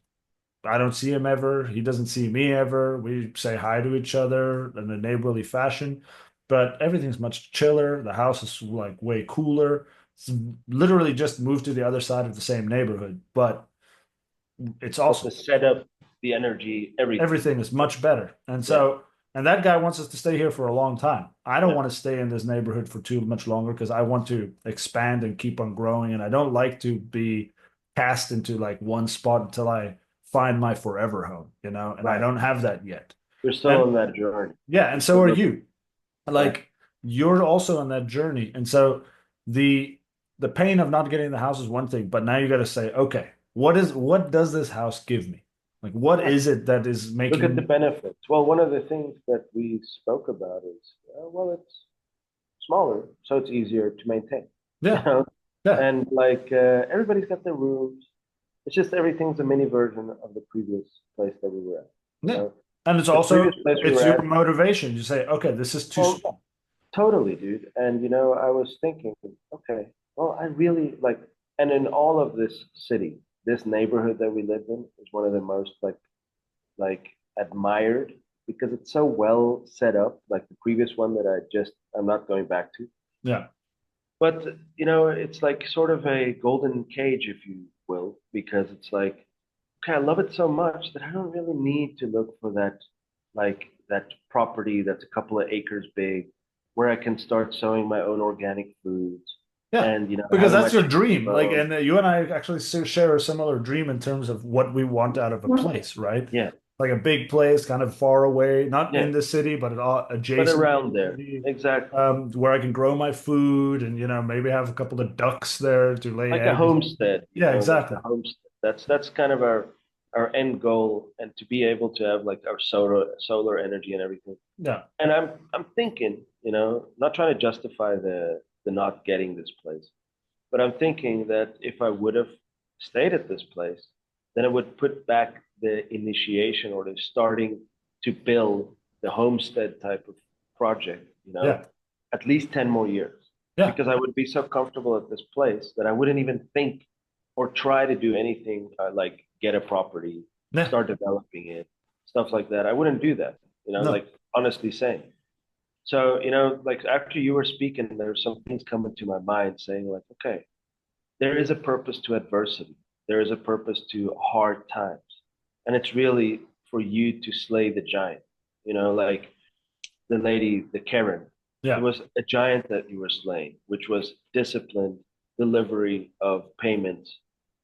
I don't see him ever. He doesn't see me ever. We say hi to each other in a neighborly fashion, but everything's much chiller. The house is like way cooler. It's literally just moved to the other side of the same neighborhood, but it's But awesome. the setup, the energy, everything. Everything is much better. And Yeah. so, and that guy wants us to stay here for a long time. I don't Yeah. want to stay in this neighborhood for too much longer because I want to expand and keep on growing. And I don't like to be cast into like one spot until I find my forever home, and I Right. don't have that yet. You're still And on that journey. yeah, and You're so still are looking. you. Right. Like you're also on that journey. And so the the pain of not getting the house is one thing, but now you got to say, okay, what does this house give me? Like what Right. is it that is Look at the making benefits. Well, one of the things that we spoke about is, well, it's smaller, so it's easier to maintain. You yeah, know, yeah, and like everybody's got their rooms. It's just everything's a mini version of the previous place that we were at. You yeah. know, And it's the previous also place we it's were your at. motivation. You say, okay, this is too Well, small. totally, dude. And I was thinking, okay, well, I really like, and in all of this city, this neighborhood that we lived in is one of the most like admired because it's so well set up. Like the previous one that I'm not going back to. Yeah, But it's like sort of a golden cage, if you will, because it's like, okay, I love it so much that I don't really need to look for that property that's a couple of acres big, where I can start sowing my own organic foods yeah. and Because having my that's your chickens dream. Like, grow. and you and I actually share a similar dream in terms of what we want out of a place, right? Yeah, Like a big place, kind of far away, not yeah, in the city, but but adjacent to around the there, city, exactly. where I can grow my food and maybe have a couple of ducks there to lay Like a eggs. homestead, Yeah, like exactly. a homestead. That's kind of our end goal, and to be able to have like our solar energy and everything. Yeah, And I'm thinking, not trying to justify the not getting this place, but I'm thinking that if I would have stayed at this place, then it would put back the initiation or the starting to build the homestead type of project, yeah. at least 10 more years. Yeah. because I would be so comfortable at this place that I wouldn't even think or try to do anything like get a property, Yeah. start developing it, stuff like that. I wouldn't do that, No. like honestly saying. So, like after you were speaking, there were some things coming to my mind saying, like, okay, there is a purpose to adversity. There is a purpose to hard times. And it's really for you to slay the giant. Like the lady, the Karen, it Yeah. was a giant that you were slaying, which was disciplined delivery of payments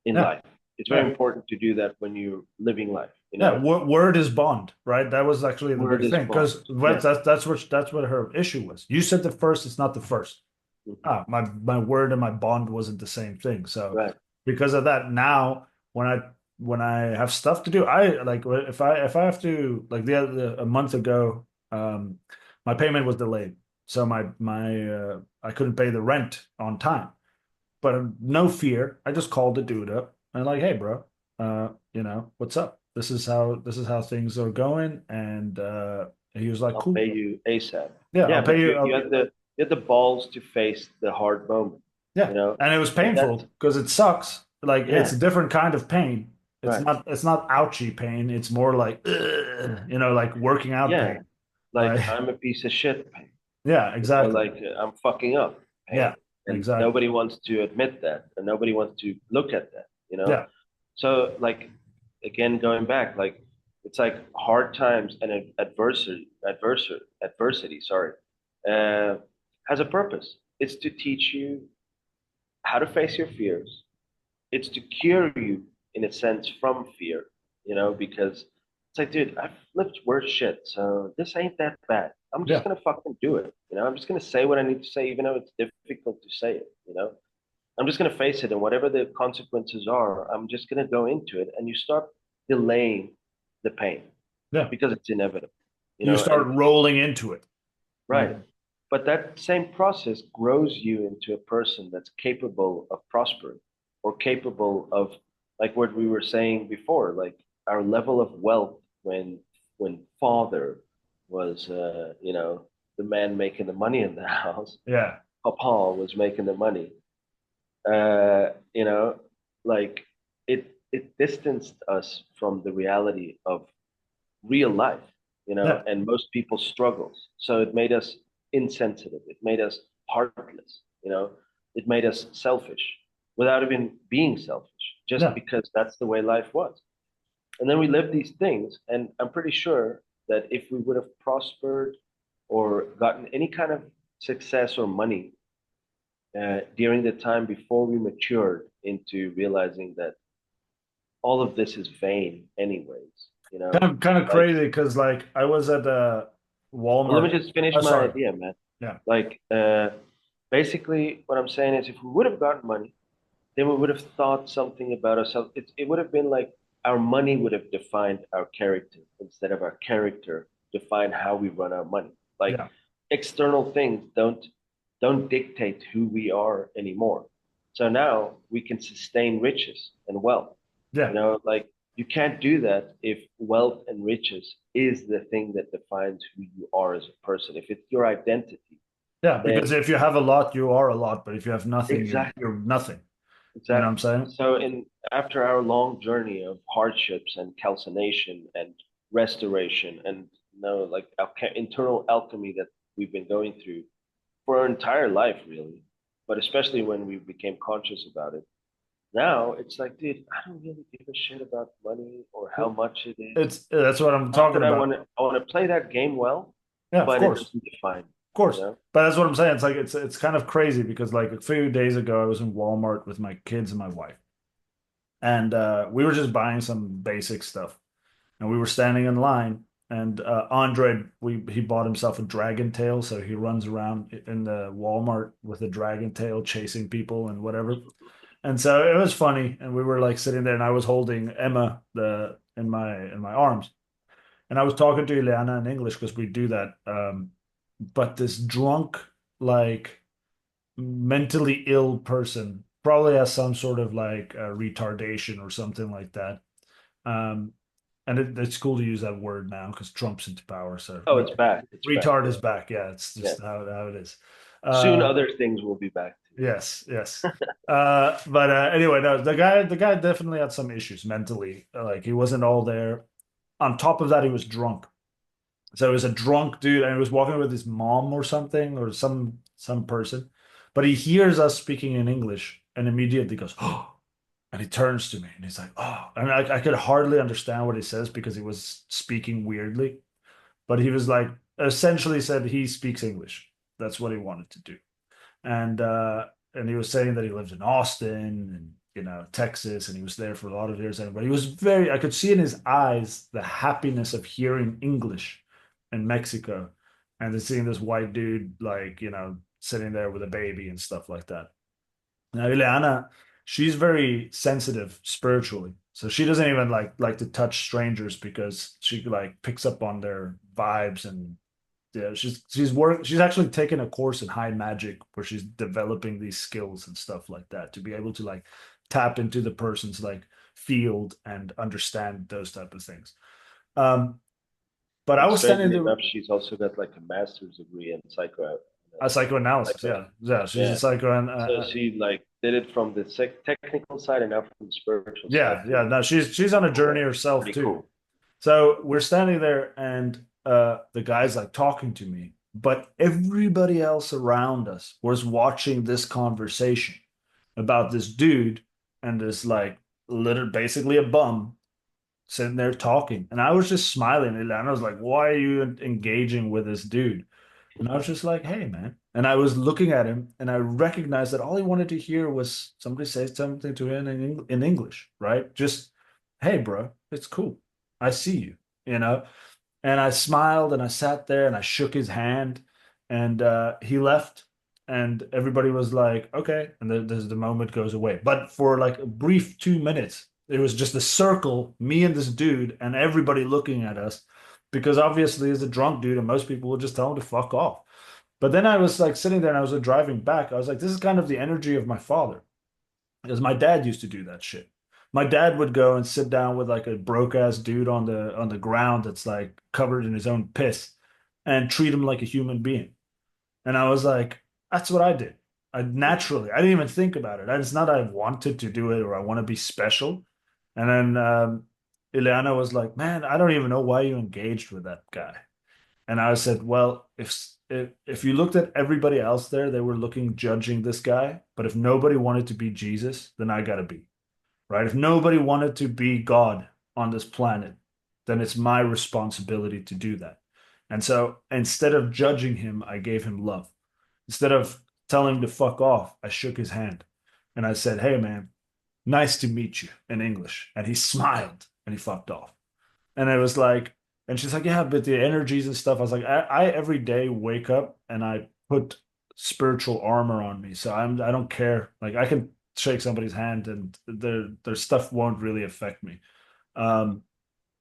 in Yeah. life. It's very Yeah. important to do that when you're living life, Yeah, word is bond, right? That was actually the Word big is thing bond. because Yes. that's what her issue was. You said the first, it's not the first. Mhm. My word and my bond wasn't the same thing. So Right. because of that, now when I have stuff to do, I like if I have to like a month ago, my payment was delayed, so my I couldn't pay the rent on time. But no fear, I just called the dude up and like, hey, bro, what's up? This is how things are going, and he was like, I'll cool, pay you ASAP. yeah, I'll Yeah, pay but you. you had the balls to face the hard moment, Yeah, and it was and that's painful because it sucks. Like it's yeah, a different kind of pain. It's right. not ouchy pain. It's more like like working out Yeah, pain. like Like I'm a piece of shit pain. yeah, exactly. Like I'm fucking up pain, Yeah, and exactly. nobody wants to admit that, and nobody wants to look at that. Yeah, So like again, going back, like it's like hard times and adversity, sorry, uh, has a purpose. It's to teach you how to face your fears. It's to cure you in a sense from fear, because it's like, dude, I've lived worse shit, so this ain't that bad. I'm just yeah. gonna fucking do it. I'm just gonna say what I need to say, even though it's difficult to say it. I'm just gonna face it, and whatever the consequences are, I'm just gonna go into it, and you start delaying the pain Yeah. because it's inevitable. You And start rolling into it. Like right. But that same process grows you into a person that's capable of prospering or capable of, like what we were saying before, like our level of wealth when father was the man making the money in the house, yeah, papa was making the money. Uh, you know, like it distanced us from the reality of real life, yeah, and most people struggles. So it made us insensitive. It made us heartless. It made us selfish without even being selfish, just yeah. because that's the way life was. And then we lived these things, and I'm pretty sure that if we would have prospered or gotten any kind of success or money during the time before we matured into realizing that all of this is vain anyways, Kind of like crazy because like I was at well, let me Walmart. just finish Oh, my sorry. idea, man. Yeah, Like, basically, what I'm saying is, if we would have gotten money, then we would have thought something about ourselves. It would have been like our money would have defined our character instead of our character define how we run our money. Like, yeah, external things don't dictate who we are anymore. So now we can sustain riches and wealth. yeah, Like you can't do that if wealth and riches is the thing that defines who you are as a person. If it's your identity, yeah. Because then if you have a lot, you are a lot. But if you have nothing, you're exactly, nothing. You know what I'm exactly. saying? So in after our long journey of hardships and calcination and restoration and like internal alchemy that we've been going through for our entire life, really, but especially when we became conscious about it. Now it's like, dude, I don't really give a shit about money or how much it is. It's that's what I'm Not talking that I about. want to. I want to play that game well, Yeah, but it doesn't define me. of course. You know. But that's what I'm saying. It's like it's kind of crazy because like a few days ago, I was in Walmart with my kids and my wife, and we were just buying some basic stuff, and we were standing in line. And Andre, he bought himself a dragon tail, so he runs around in the Walmart with a dragon tail, chasing people and whatever. And so it was funny, and we were like sitting there, and I was holding Emma in my arms, and I was talking to Ileana in English because we do that. But this drunk, like mentally ill person, probably has some sort of like retardation or something like that. Um, and it's cool to use that word now because Trump's into power. So Oh, it's back. It's back. retard Yeah. is back. Yeah, it's Yeah. just how it is. Soon, Uh, other things will be back to you. yes, yes. But anyway, no, the guy definitely had some issues mentally. Like he wasn't all there. On top of that, he was drunk. So he was a drunk dude, and he was walking with his mom or something, or some person. But he hears us speaking in English and immediately goes, "Oh," and he turns to me and he's like, "Oh," and I could hardly understand what he says because he was speaking weirdly. But he was like, essentially said he speaks English. That's what he wanted to do. And he was saying that he lived in Austin and Texas, and he was there for a lot of years. But he was very, I could see in his eyes the happiness of hearing English in Mexico, and then seeing this white dude like sitting there with a baby and stuff like that. Now Ileana, she's very sensitive spiritually, so she doesn't even like to touch strangers because she like picks up on their vibes. And yeah, she's actually taken a course in high magic where she's developing these skills and stuff like that to be able to like tap into the person's like field and understand those type of things. Um, but I And was standing strangely there. enough, she's also got like a master's degree in A psychoanalysis, psycho. yeah, she's a Yeah. psycho, and So she like did it from the technical side and now from the spiritual side yeah, too. yeah. No, she's on a journey herself Pretty too. cool. So we're standing there, and the guy's like talking to me, but everybody else around us was watching this conversation about this dude and this like basically a bum sitting there talking. And I was just smiling. And I was like, why are you engaging with this dude? And I was just like, hey, man. And I was looking at him and I recognized that all he wanted to hear was somebody say something to him in English, right? Just, hey, bro, it's cool. I see you, you know? And I smiled and I sat there and I shook his hand, and he left, and everybody was like, okay. And the moment goes away. But for like a brief 2 minutes, it was just a circle, me and this dude, and everybody looking at us because obviously, as a drunk dude, and most people would just tell him to fuck off. But then I was like sitting there and I was driving back. I was like, this is kind of the energy of my father because my dad used to do that shit. My dad would go and sit down with like a broke ass dude on the ground that's like covered in his own piss and treat him like a human being. And I was like, that's what I did. I didn't even think about it. It's not I wanted to do it or I want to be special. And then Ileana was like, man, I don't even know why you engaged with that guy. And I said, well, if you looked at everybody else there, they were looking judging this guy. But if nobody wanted to be Jesus, then I gotta be, right? If nobody wanted to be God on this planet, then it's my responsibility to do that. And so instead of judging him, I gave him love. Instead of telling him to fuck off, I shook his hand and I said, hey man, nice to meet you in English. And he smiled and he fucked off. And it was like, and she's like, yeah, but the energies and stuff. I was like, I every day wake up and I put spiritual armor on me. So I don't care. Like I can shake somebody's hand and their stuff won't really affect me. Um,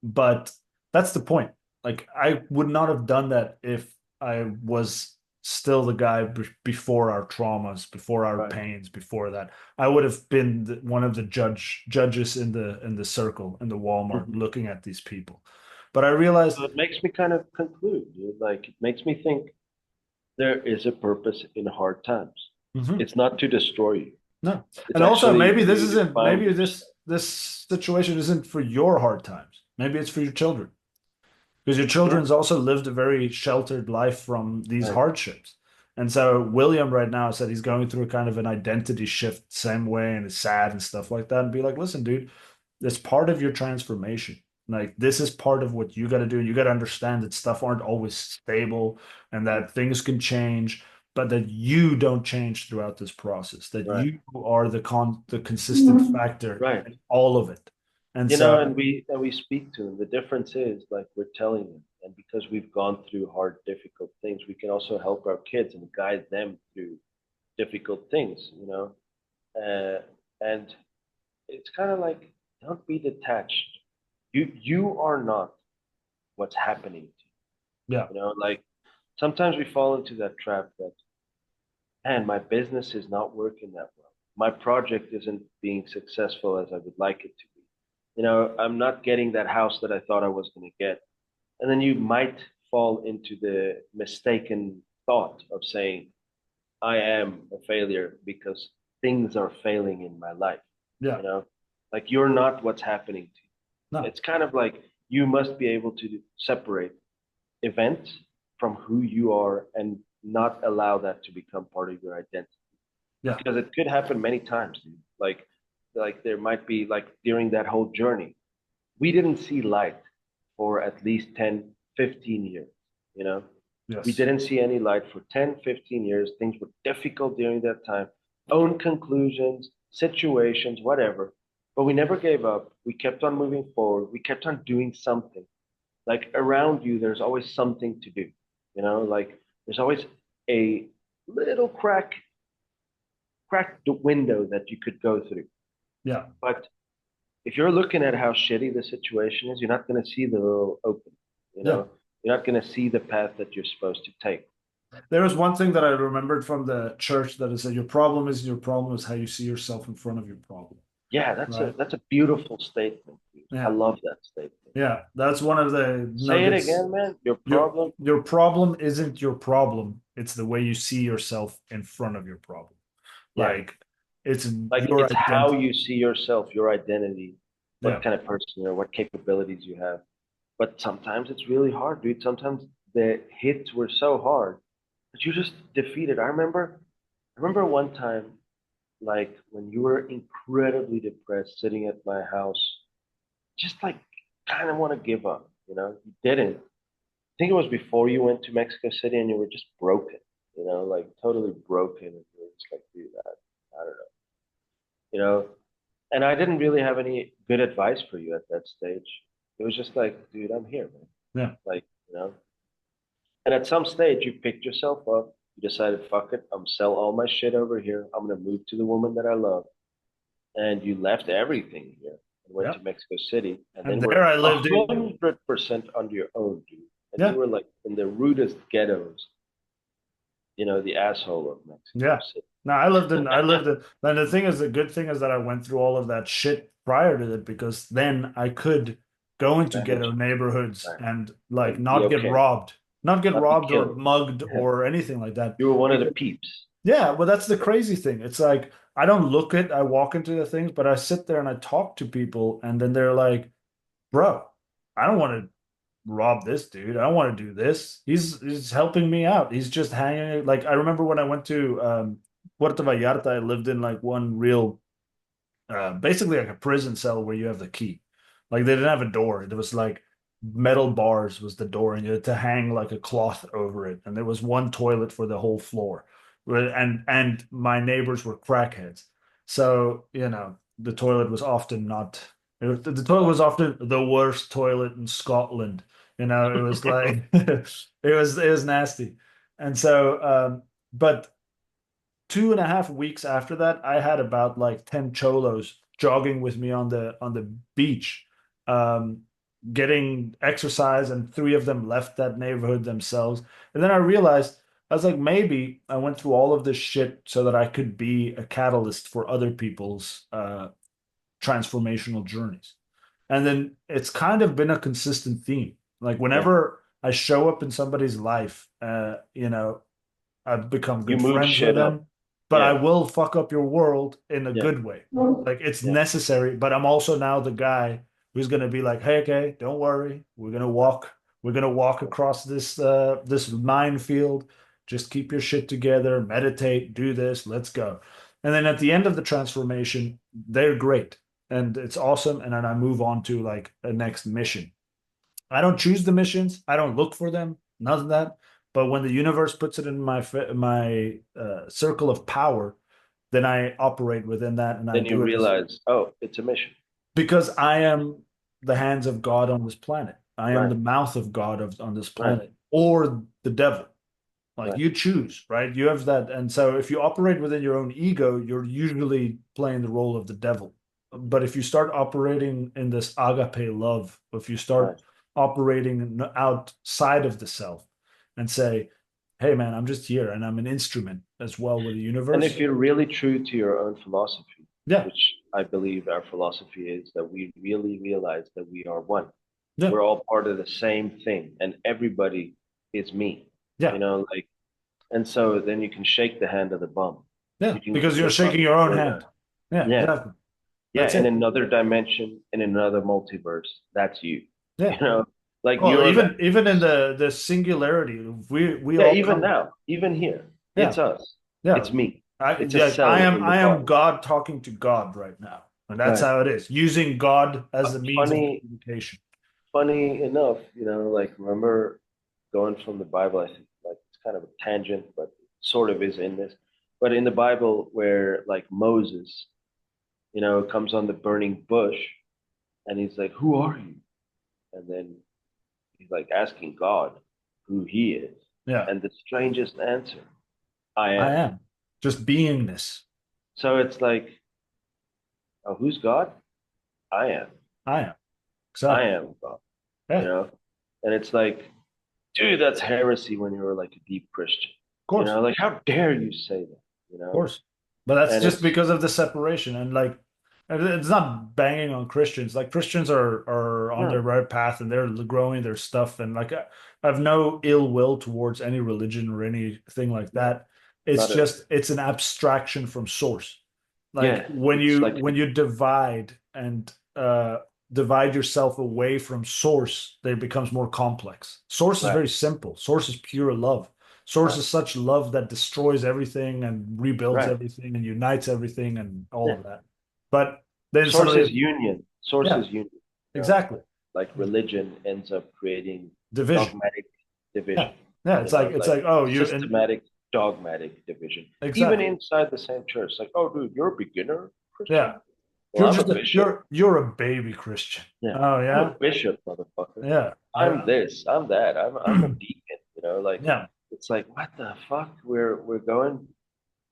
but that's the point. Like I would not have done that if I was still the guy before our traumas, before our Right. pains, before that. I would have been one of the judges in the circle in the Walmart Mhm. looking at these people. But I realized, So it makes me kind of conclude, dude. Like it makes me think there is a purpose in hard times. mhm, It's not to destroy you. no. It's And also actually maybe for this you to isn't find maybe yourself. this situation isn't for your hard times. Maybe it's for your children. Because your children's Sure. also lived a very sheltered life from these Right. hardships. And so William right now said he's going through kind of an identity shift same way and is sad and stuff like that. And be like, listen, dude, it's part of your transformation. Like this is part of what you got to do. And you got to understand that stuff aren't always stable and Mhm. that things can change, but that you don't change throughout this process, that Right. you are the consistent factor Right. in all of it. And You know, so, and we speak to them. The difference is like we're telling them, and because we've gone through hard, difficult things, we can also help our kids and guide them through difficult things. And it's kind of like don't be detached. You are not what's happening to yeah. you. Like sometimes we fall into that trap that, man, my business is not working that well. My project isn't being successful as I would like it to be. I'm not getting that house that I thought I was going to get. And then you might fall into the mistaken thought of saying, I am a failure because things are failing in my life. Yeah. You know, like you're not what's happening to you. No. It's kind of like you must be able to separate events from who you are and not allow that to become part of your identity Yeah. because it could happen many times, dude. Like there might be like during that whole journey we didn't see light for at least 10, 15 years, you know? We Yes. didn't see any light for 10, 15 years. Things were difficult during that time. Own conclusions, situations, whatever. But we never gave up. We kept on moving forward. We kept on doing something. Like around you, there's always something to do, like there's always a little crack the window that you could go through. Yeah. But if you're looking at how shitty the situation is, you're not going to see the little opening. You Yeah. know, you're not going to see the path that you're supposed to take. There was one thing that I remembered from the church that it said, your problem is how you see yourself in front of your problem. Yeah, Right. that's a beautiful statement, dude. I Yeah. love that statement. Yeah. That's one of the Say it nuggets. again, man. Your problem, Your problem isn't your problem. It's the way you see yourself in front of your problem. yeah, Like it's like your it's how identity. you see yourself, your identity, what Yeah. kind of person you are, what capabilities you have. But sometimes it's really hard, dude. Sometimes the hits were so hard that you just defeated. I remember one time, like when you were incredibly depressed, sitting at my house, just like kind of want to give up. You didn't. I think it was before you went to Mexico City, and you were just broken. Like totally broken, and you were just like, dude, I don't know. You know, and I didn't really have any good advice for you at that stage. It was just like, dude, I'm here, man. Yeah. Like, you know. And at some stage, you picked yourself up. You decided, fuck it, I'm sell all my shit over here. I'm gonna move to the woman that I love. And you left everything here and went Yeah. to Mexico City, and And then there we're I a lived in. 100% on your own, dude. And you Yeah. were like in the rudest ghettos, the asshole of Mexico Yeah. City. No, I lived in, and the thing is, the good thing is that I went through all of that shit prior to it because then I could go into Manage ghetto it, neighborhoods right? and like And be not get okay, robbed, not get not be robbed or killed. mugged or anything like that. You were one of the Because, peeps. yeah, but that's the crazy thing. It's like I don't look it, I walk into the things, but I sit there and I talk to people, and then they're like, bro, I don't want to rob this dude. I want to do this. He's helping me out. He's just hanging. Like I remember when I went to Puerto Vallarta, I lived in like one real, basically like a prison cell where you have the key. Like they didn't have a door. There was like metal bars was the door, and you had to hang like a cloth over it. And there was one toilet for the whole floor. And my neighbors were crackheads, so the toilet was often not. The toilet was often the worst toilet in Scotland. It was like it was nasty, and so but 2.5 weeks after that, I had about like 10 cholos jogging with me on the beach, um, getting exercise, and three of them left that neighborhood themselves. And then I realized I was like, maybe I went through all of this shit so that I could be a catalyst for other people's transformational journeys. And then it's kind of been a consistent theme. Like Yeah, whenever I show up in somebody's life, I've become you good moved friends with shit up. them, but I Yeah, will fuck up your world in a yeah, good way. Like it's yeah. necessary, but I'm also now the guy who's gonna be like, hey, okay, don't worry. We're gonna walk across this minefield. Just keep your shit together, meditate, do this, let's go. And then at the end of the transformation, they're great and it's awesome. And then I move on to like a next mission. I don't choose the missions. I don't look for them. None of that. But when the universe puts it in my circle of power, then I operate within that and I Then you do it as realize, oh, it's a mission. because I am the hands of God on this planet. I am the Right, mouth of God on this right, planet, or the devil. Like right. you choose, right? You have that. And so if you operate within your own ego, you're usually playing the role of the devil. But if you start operating in this agape love, if you Right. start operating outside of the self and say, hey, man, I'm just here and I'm an instrument as well with the And if universe. you're really true to your own philosophy, Yeah. which I believe our philosophy is that we really realize that we are one. Yeah. We're all part of the same thing, and everybody is me. Yeah. Like And so then you can shake the hand of the bum. Yeah, You can because give you're a fuck shaking your own or hand. not. Yeah, Yeah. exactly. Yeah. That's In it. another dimension, in another multiverse, that's you. Yeah. You know, like Well, you're that even in person. the singularity, we Yeah, all even come. now, even here, Yeah, it's us. yeah. It's me. It's a Yeah, cell in the I am body. God talking to God right now, and that's Right. how it is. Using God as a means of Funny, communication. funny enough, like remember going from the Bible, I think like it's kind of a tangent, but sort of is in this. But in the Bible, where like Moses, comes on the burning bush and he's like, "Who are you?" And then he's like asking God who he is. Yeah, And the strangest answer, I I am. am just beingness. So it's like, oh, who's God? I am. I am I exactly. am God, Yeah, you of know? And it's like, dude, that's heresy when you're like a deep Christian. course. Like how dare you say that, you know? Course. But that's And just it's because of the separation. And like, it's not banging on Christians. Like Christians are on their no, right path and they're growing their stuff. And like, I have no ill will towards any religion or anything like no, that. It's not at all. just it's an abstraction from source. Like Yeah, it's like when you divide and divide yourself away from source, it becomes more complex. Source is right, very simple. Source is pure love. Source right, is such love that destroys everything and rebuilds right. everything and unites everything and all Yeah. of that. But then Source is suddenly, union. Source yeah, is union. exactly. Like religion ends up creating Division. dogmatic Yeah. division. Yeah. It's Like like, oh, you and systematic dogmatic division. Even exactly. inside the same church, like, oh, dude, you're a beginner Yeah. Christian. Well, I'm a bishop. You're a baby Christian. Yeah, Oh I'm a yeah. bishop, motherfucker. Yeah. I'm this. I'm that. I'm a deacon. Like Yeah. it's like what the fuck? We're going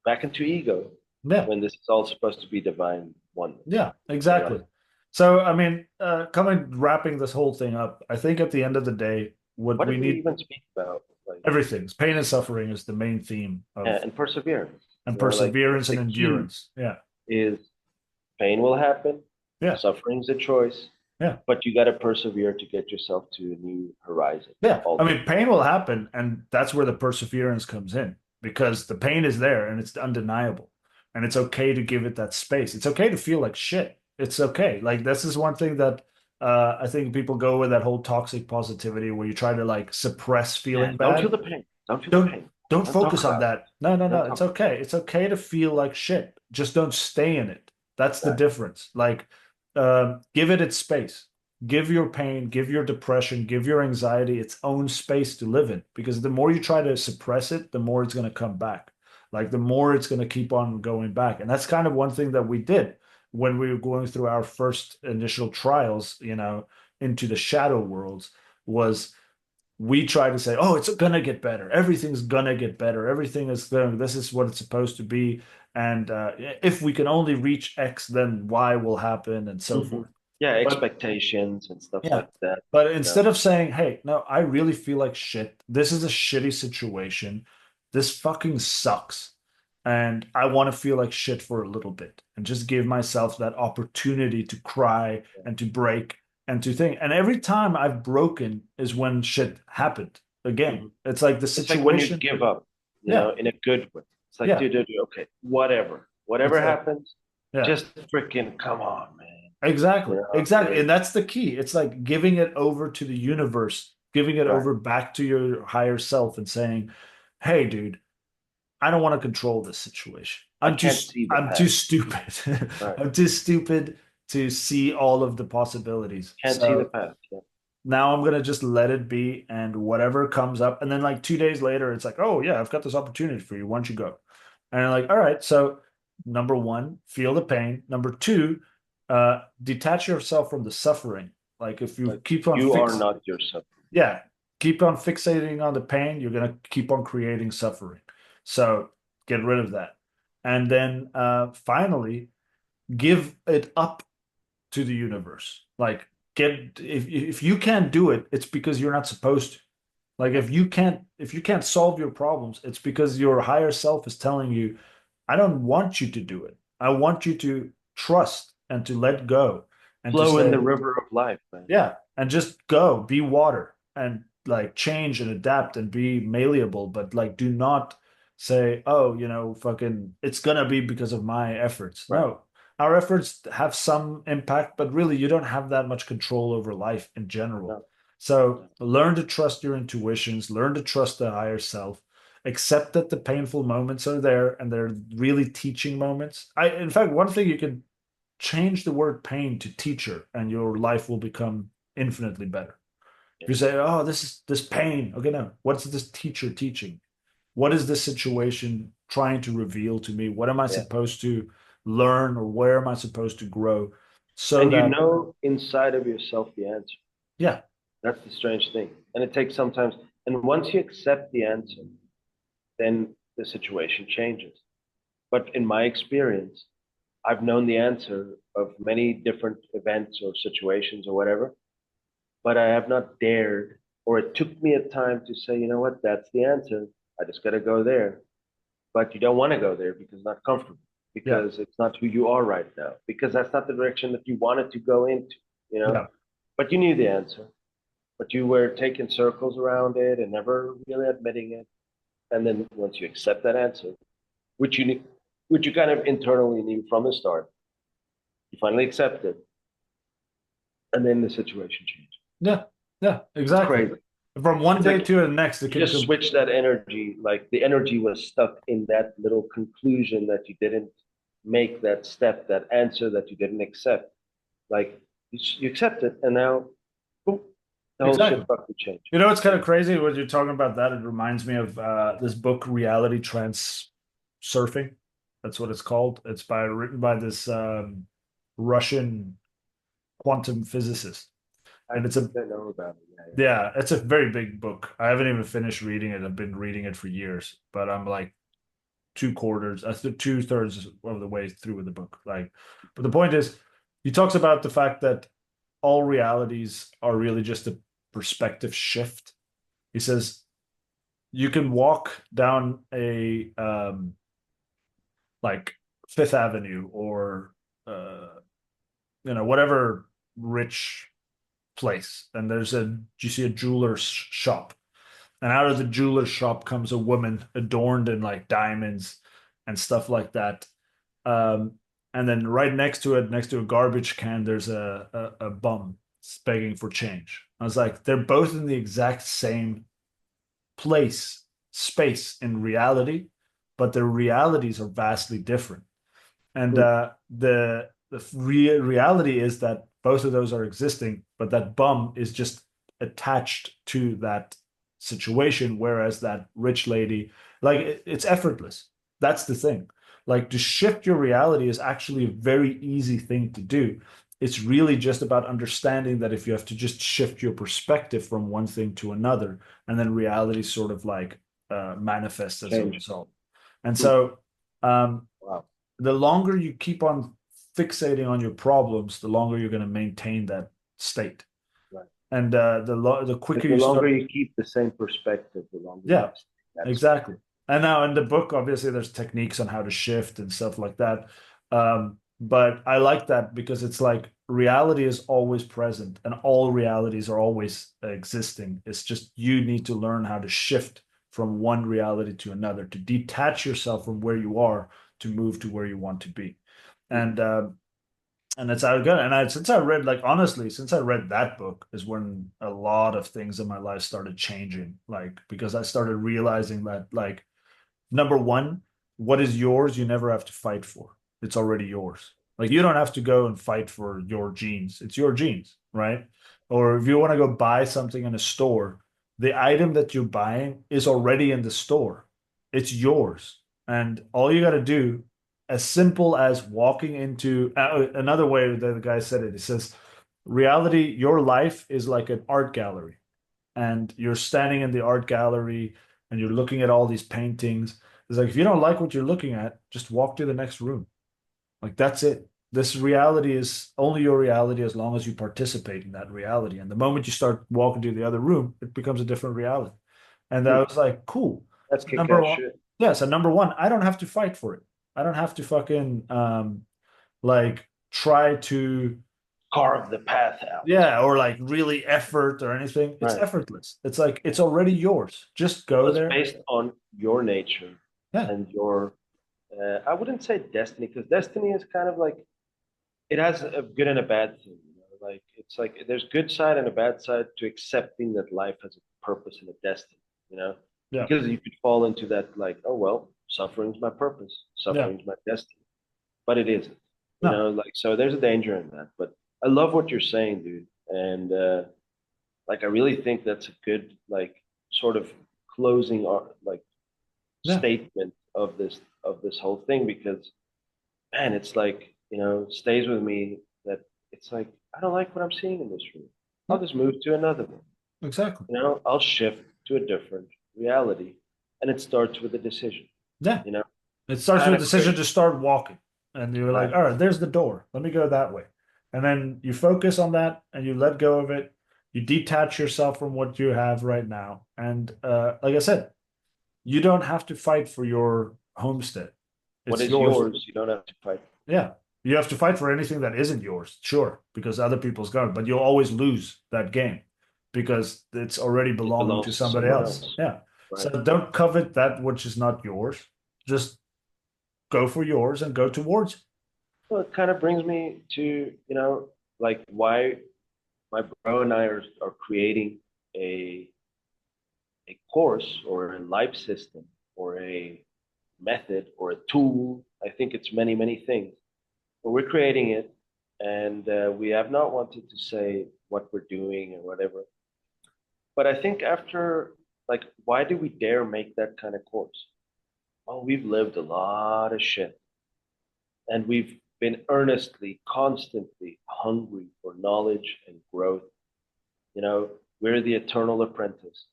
back into ego Yeah. when this is all supposed to be divine oneness. Yeah, exactly. Like, So, I mean, wrapping this whole thing up, I think at the end of the day, what what we did we need, even speak about? Like, everything's pain and suffering is the main theme of, and perseverance. and Like perseverance and the key endurance. Yeah. is pain will happen, Yeah. suffering's a choice, Yeah. but you got to persevere to get yourself to a new horizon Yeah. all I the mean, pain will happen, and that's where the perseverance comes in because the pain is there and it's undeniable. And it's okay to give it that space. It's okay to feel like shit. It's okay. Like, this is one thing that I think people go with that whole toxic positivity where you try to like suppress Yeah, feeling don't feel bad. the pain. Don't feel the Don't pain. don't Don't talk focus on about it. that. No, no, no. Don't It's talk. okay. It's okay to feel like shit. Just don't stay in it. That's the Right. difference. Like, give it its space. Give your pain, give your depression, give your anxiety its own space to live in. Because the more you try to suppress it, the more it's going to come back. Like the more it's going to keep on going back. And that's kind of one thing that we did when we were going through our first initial trials, into the shadow worlds was we try to say, oh, it's gonna get better. Everything's gonna get better. Everything is going. This is what it's supposed to be. And if we can only reach X, then Y will happen, and so Hmm. forth. Yeah, But expectations and stuff yeah, like that. but You know. instead of saying, hey, no, I really feel like shit. This is a shitty situation. This fucking sucks. And I want to feel like shit for a little bit and just give myself that opportunity to cry and to break and to think. And every time I've broken is when shit happened again. Hmm. It's like the It's like when you situation. give up, Yeah. in a good way. It's like, Yeah. dude, okay, whatever It's like, happens, yeah. just freaking come on, man. Exactly. Exactly. Like, And that's the key. It's like giving it over to the universe, giving it right. over back to your higher self and saying, hey, dude, I don't want to control this situation. I can't see the I'm too path. stupid. Right. I'm too stupid to see all of the possibilities. Can't see the So path. Yeah. now I'm gonna just let it be and whatever comes up. And then like 2 days later, it's like, oh yeah, I've got this opportunity for you. Why don't you go? And I'm like, all right, so number one, feel the pain. Number two, detach yourself from the suffering. Like if you Like keep on you are not yourself. yeah, keep on fixating on the pain, you're gonna keep on creating suffering. So get rid of that. And then finally, give it up to the universe. Like get if you can't do it, it's because you're not supposed to. Like if you can't solve your problems, it's because your higher self is telling you, I don't want you to do it. I want you to trust and to let go and to Flow in the say, river of life, man. yeah, and just go, be water and like change and adapt and be malleable, but like do not. say, oh, fucking, it's gonna be because of my efforts. Right. No, our efforts have some impact, but really, you don't have that much control over life in general. No. So No. learn to trust your intuitions, learn to trust the higher self, accept that the painful moments are there and they're really teaching moments. In fact, one thing you can change the word pain to teacher, and your life will become infinitely better. If Yeah. you say, "Oh, this is this pain," okay, no, what's this teacher teaching? What is this situation trying to reveal to me? What am I Yeah. supposed to learn, or where am I supposed to grow? So And you that, know inside of yourself the answer. yeah, That's the strange thing. And it takes sometimes, and once you accept the answer, then the situation changes. But in my experience, I've known the answer of many different events or situations or whatever, but I have not dared, or it took me a time to say, you know what, that's the answer. I just got to go there. But you don't want to go there because it's not comfortable, yeah, because it's not who you are right now, because that's not the direction that you wanted to go into, you know? yeah, But you knew the answer, but you were taking circles around it and never really admitting it. And then once you accept that answer, which you which you kind of internally knew from the start, you finally accept it, and then the situation changes. yeah, yeah, It's exactly. crazy. From one It's day like to the next, it you can just come. switch that energy. Like the energy was stuck in that little conclusion that you didn't make that step, that answer that you didn't accept. Like you accept it, and now boom, the whole shit Exactly. fucking changed. It's kind of crazy when you're talking about that. It reminds me of this book, Reality Trans Surfing. That's what it's called. It's written by this Russian quantum physicist, I and think I know about it. Yeah, yeah. yeah, it's a very big book. I haven't even finished reading it. I've been reading it for years, but I'm like two quarters, 2/3 of the way through with the book. Like, but the point is, he talks about the fact that all realities are really just a perspective shift. He says you can walk down a like Fifth Avenue, or uh, whatever rich place, and you see a jeweler's shop, and out of the jeweler's shop comes a woman adorned in like diamonds and stuff like that. Um, and then right next to it, next to a garbage can, there's a bum begging for change. I was like, they're both in the exact same place, space in reality, but their realities are vastly different. And Hmm. the reality is that both of those are existing, but that bum is just attached to that situation, whereas that rich lady, like it's effortless. That's the thing. Like, to shift your reality is actually a very easy thing to do. It's really just about understanding that if you have to just shift your perspective from one thing to another, and then reality sort of like manifests as a Change. result. And Hmm. so um, Wow. the longer you keep on fixating on your problems, the longer you're going to maintain that state. Right. And the But quicker the you longer start, you keep the same perspective, the longer you yeah, stay in that space. exactly. And now in the book, obviously, there's techniques on how to shift and stuff like that. But I like that because it's like reality is always present and all realities are always existing. It's just you need to learn how to shift from one reality to another, to detach yourself from where you are to move to where you want to be. Hmm. And it's how good. And since I read, like, honestly, since I read that book is when a lot of things in my life started changing. Like, because I started realizing that, like, number one, what is yours, you never have to fight for. It's already yours. Like, you don't have to go and fight for your jeans. It's your jeans, right? Or if you want to go buy something in a store, the item that you're buying is already in the store. It's yours. And all you got to do, as simple as walking into another way that the guy said it, he says, reality, your life is like an art gallery, and you're standing in the art gallery and you're looking at all these paintings. It's like, if you don't like what you're looking at, just walk to the next room. Like, that's it. This reality is only your reality as long as you participate in that reality. And the moment you start walking to the other room, it becomes a different reality. And I Hmm. was like, cool. That's kick Number ass one. shit. Yeah, so number one, I don't have to fight for it. I don't have to fucking like try to, Carve the path out. yeah, or like really effort or anything. It's Right. effortless. It's like it's already yours. Just Well, go it's there. based on your nature. Yeah. and your, I wouldn't say destiny, because destiny is kind of like, it has a good and a bad thing. Like it's like there's good side and a bad side to accepting that life has a purpose and a destiny. You know, Yeah. because you could fall into that like, oh well, suffering's my purpose, Yeah. suffering's my destiny, but it isn't. No. Like so, there's a danger in that. But I love what you're saying, dude, and like I really think that's a good like sort of closing like Yeah. statement of this whole thing because man, it's like, stays with me that it's like, I don't like what I'm seeing in this room. I'll No. just move to another one. Exactly. I'll shift to a different reality. And it starts with a decision, Yeah. you know, It starts kind with a of decision crazy, to start walking. And you're like, right? all right, there's the door. Let me go that way. And then you focus on that and you let go of it. You detach yourself from what you have right now. And like I said, you don't have to fight for your homestead. What It's is yours. yours, you don't have to fight. Yeah. You have to fight for anything that isn't yours, sure, because other people's got it, but you'll always lose that game because it's already It belonging to belongs to somebody someone else. else, Yeah. So right? don't covet that which is not yours. Just go for yours and go towards it. Well, it kind of brings me to, like why my bro and I are creating a, a course or a life system or a method or a tool. I think it's many, many things. But we're creating it, and we have not wanted to say what we're doing or whatever. But I think after, like, why do we dare make that kind of course? Well, we've lived a lot of shit, and we've been earnestly, constantly hungry for knowledge and growth. We're the eternal apprentice.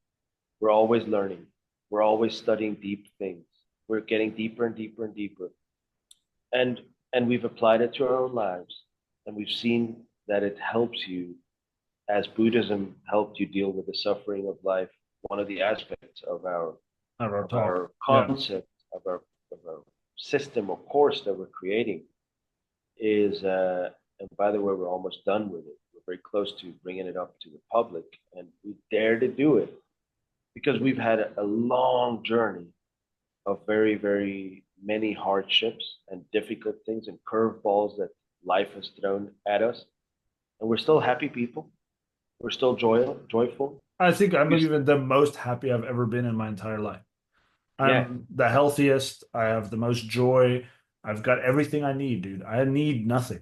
We're always learning. We're always studying deep things. We're getting deeper and deeper and deeper. and and we've applied it to our own lives, and we've seen that it helps you as Buddhism helped you deal with the suffering of life. One of the aspects of our Have our of talk. our Yeah. concept of our system or course that we're creating is and by the way, we're almost done with it. We're very close to bringing it up to the public, and we dare to do it because we've had a long journey of very, very many hardships and difficult things and curveballs that life has thrown at us. And we're still happy people. We're still joyful. I think I'm We, even the most happy I've ever been in my entire life. yeah, I'm the healthiest. I have the most joy. I've got everything I need, dude. I need nothing.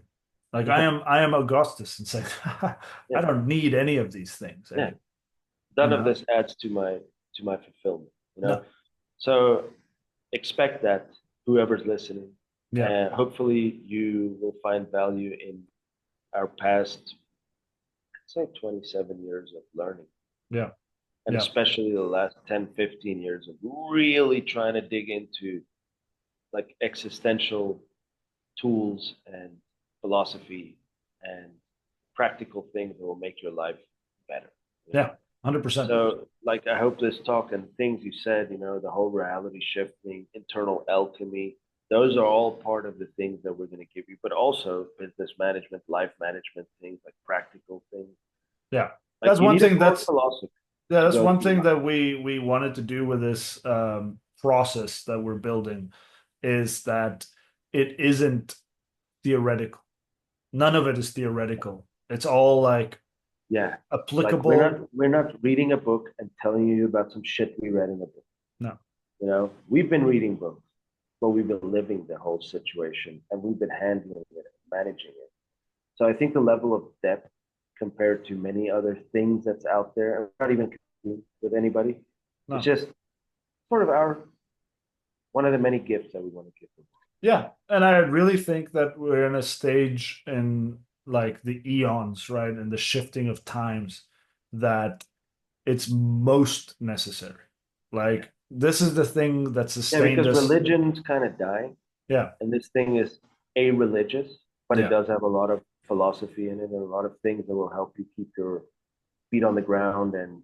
Like yeah, I am Augustus and say, I yeah, don't need any of these things yeah. anymore. You None of know? this adds to my fulfillment. No. So expect that whoever's listening. Yeah. Hopefully, you will find value in our past, I'd say, 27 years of learning, Yeah. and Yeah. especially the last 10, 15 years of really trying to dig into like existential tools and philosophy and practical things that will make your life better. You know? Yeah. 100%. So, like, I hope this talk and things you said, the whole reality shifting, internal alchemy, those are all part of the things that we're going to give you, but also business management, life management things, like practical things. Yeah. Like, That's you one need a thing core that's philosophy yeah, to that's go one through thing life. that we wanted to do with this process that we're building is that it isn't theoretical. None of it is theoretical. It's all like Yeah. Like, applicable. we're not reading a book and telling you about some shit we read in a book. No. We've been reading books, but we've been living the whole situation and we've been handling it, managing it. So I think the level of depth compared to many other things that's out there, and we're not even competing with anybody. It's No. just sort of our one of the many gifts that we want to give them. Yeah. And I really think that we're in a stage in like the eons, right? And the shifting of times that it's most necessary. Like this is the thing that Yeah, sustained because us. religion's kind of dying, Yeah. and this thing is a religious, but it Yeah. does have a lot of philosophy in it and a lot of things that will help you keep your feet on the ground and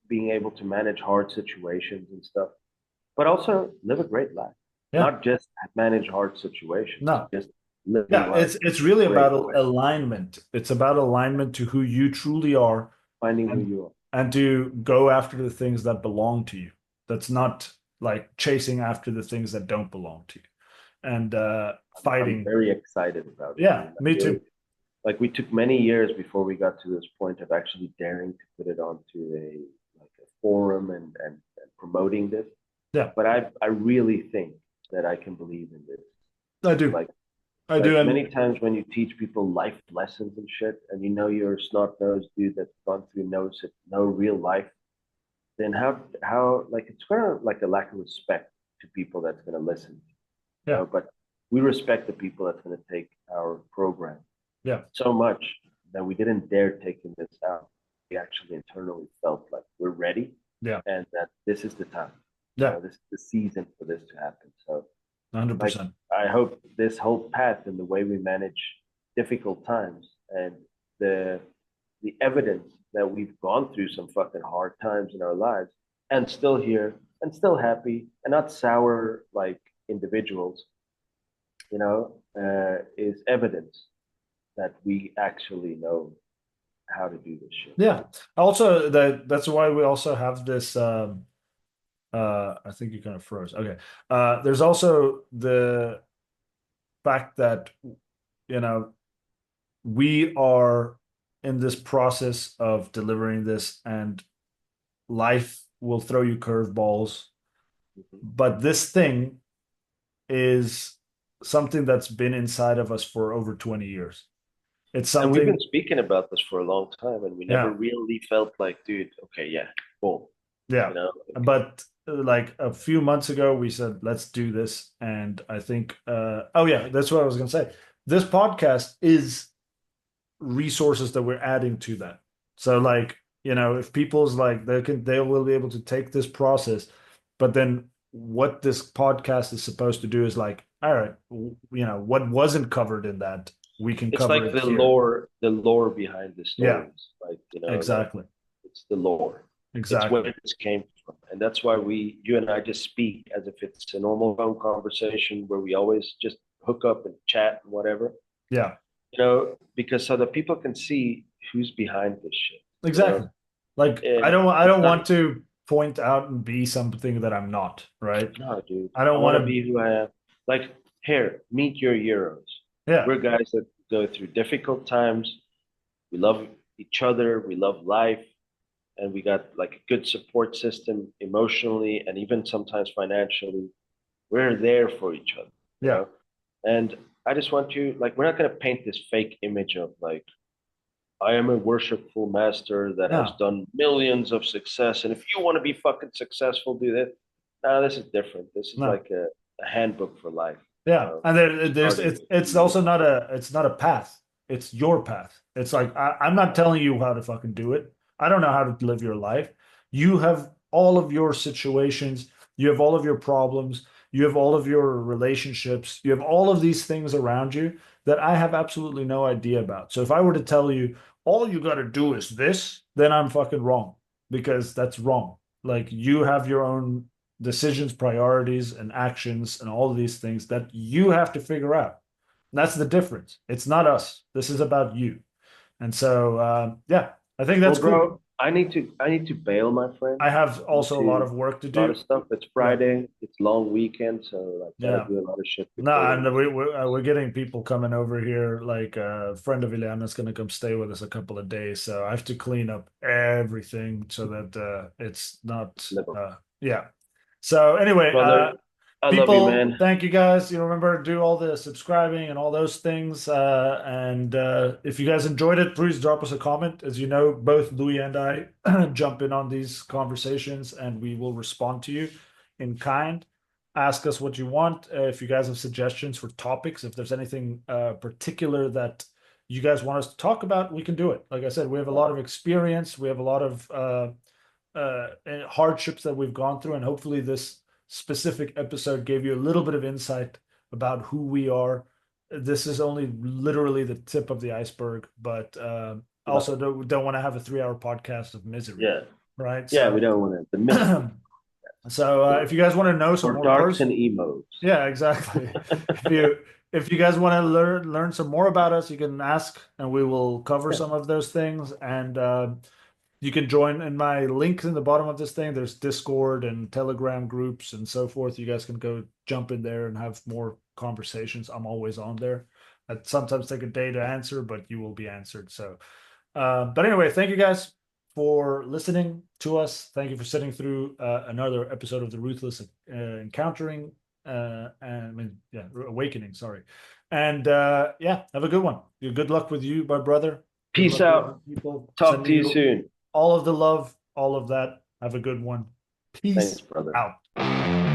being able to manage hard situations and stuff, but also live a great life, Yeah. not just manage hard situations, No. just living Yeah, life in it's a really great about way, alignment. It's about alignment to who you truly are finding who and you are. and to go after the things that belong to you. That's not like chasing after the things that don't belong to you and I'm fighting. very excited about it, Yeah, dude. me too. Like we took many years before we got to this point of actually daring to put it onto a forum and promoting this. Yeah, But I really think that I can believe in this. I do. Like I do. like And many times when you teach people life lessons and shit, and you know you're a snot nosed dude that's gone through no real life, then how like it's kind of like a lack of respect to people that's going to listen. yeah, But we respect the people that's going to take our program yeah, so much that we didn't dare taking this out. We actually internally felt like we're ready yeah, and that this is the time. yeah, This is the season for this to happen. So, like, 100%. I hope this whole path and the way we manage difficult times and the the evidence that we've gone through some fucking hard times in our lives and still here and still happy and not sour like individuals, is evidence that we actually know how to do this shit. Yeah. Also, that's why we also have this. I think you kind of froze. Okay. There's also the fact that you know we are in this process of delivering this, and life will throw you curveballs. Mhm. But this thing is something that's been inside of us for over 20 years. It's And we've been something, speaking about this for a long time, and we never yeah, really felt like, dude, okay, yeah, boom, yeah. you know, like, But like a few months ago, we said, let's do this. And I think, oh, yeah, that's what I was going to say. This podcast is resources that we're adding to that. So, like, if people's like, they will be able to take this process, but then what this podcast is supposed to do is like, all right, what wasn't covered in that, we can it's cover like it here. the lore behind the Yeah, stories, like like exactly. it's the lore, it's where Exactly. this came from, and that's why you and I just speak as if it's a normal phone conversation where we always just hook up and chat and whatever, Yeah. because so that people can see who's behind this shit, Exactly. Like I and don't I it's don't not. want to point out and be something that I'm not, right? No, dude. I I don't want to want be who I am. Like, here, meet your heroes. to, yeah. We're guys that go through difficult times. We love each other. We love life. And we got like a good support system emotionally and even sometimes financially. We're there for each other, you Yeah. know? And I just want you, like, we're not going to paint this fake image of like, I am a worshipful master that has No. done millions of success. And if you want to be fucking successful, do that. No, this is different. This is No. like a handbook for life. Yeah. And there's Starting it's also not a path. It's your path. It's like I'm not telling you how to fucking do it. I don't know how to live your life. You have all of your situations, you have all of your problems, you have all of your relationships, you have all of these things around you that I have absolutely no idea about. So if I were to tell you all you got to do is this, then I'm fucking wrong because that's wrong. Like you have your own decisions, priorities, and actions, and all of these things that you have to figure out. And that's the difference. It's not us. This is about you. And so, yeah, I think well, that's cool. bro, I need to bail, my friend. I have I need also a lot to of work to a lot of do. stuff. It's Yeah, Friday. It's long weekend, so like gotta yeah. do a lot of shit No, before the and weekend. we're getting people coming over here. Like a friend of Ileana's going to come stay with us a couple of days, so I have to clean up everything so that it's not. It's livable. Yeah. So anyway, Brother, I love you, people, man. thank you guys. You remember to do all the subscribing and all those things. And if you guys enjoyed it, please drop us a comment. As you know, both Louis and I jump in on these conversations, and we will respond to you in kind. Ask us what you want. If you guys have suggestions for topics, if there's anything particular that you guys want us to talk about, we can do it. Like I said, we have a lot of experience. We have a lot of hardships that we've gone through, and hopefully this specific episode gave you a little bit of insight about who we are. This is only literally the tip of the iceberg, but Love also it. don't want to have a 3 hour podcast of misery, Yeah, right? yeah. We So, don't want to the misery if you guys want to know some or more darks and emos. yeah, exactly. If you guys want to learn some more about us, you can ask, and we will cover Yeah. some of those things. And You can join in my links in the bottom of this thing. There's Discord and Telegram groups and so forth. You guys can go jump in there and have more conversations. I'm always on there. I sometimes take a day to answer, but you will be answered. So, but anyway, thank you guys for listening to us. Thank you for sitting through another episode of the Ruthless Encountering and I mean, yeah, Awakening. Sorry, and yeah, have a good one. Good luck with you, my brother. Good Peace luck with out. people. Talk to Sending you you soon. all of the love, all of that. Have a good one. Thanks, Peace brother. out.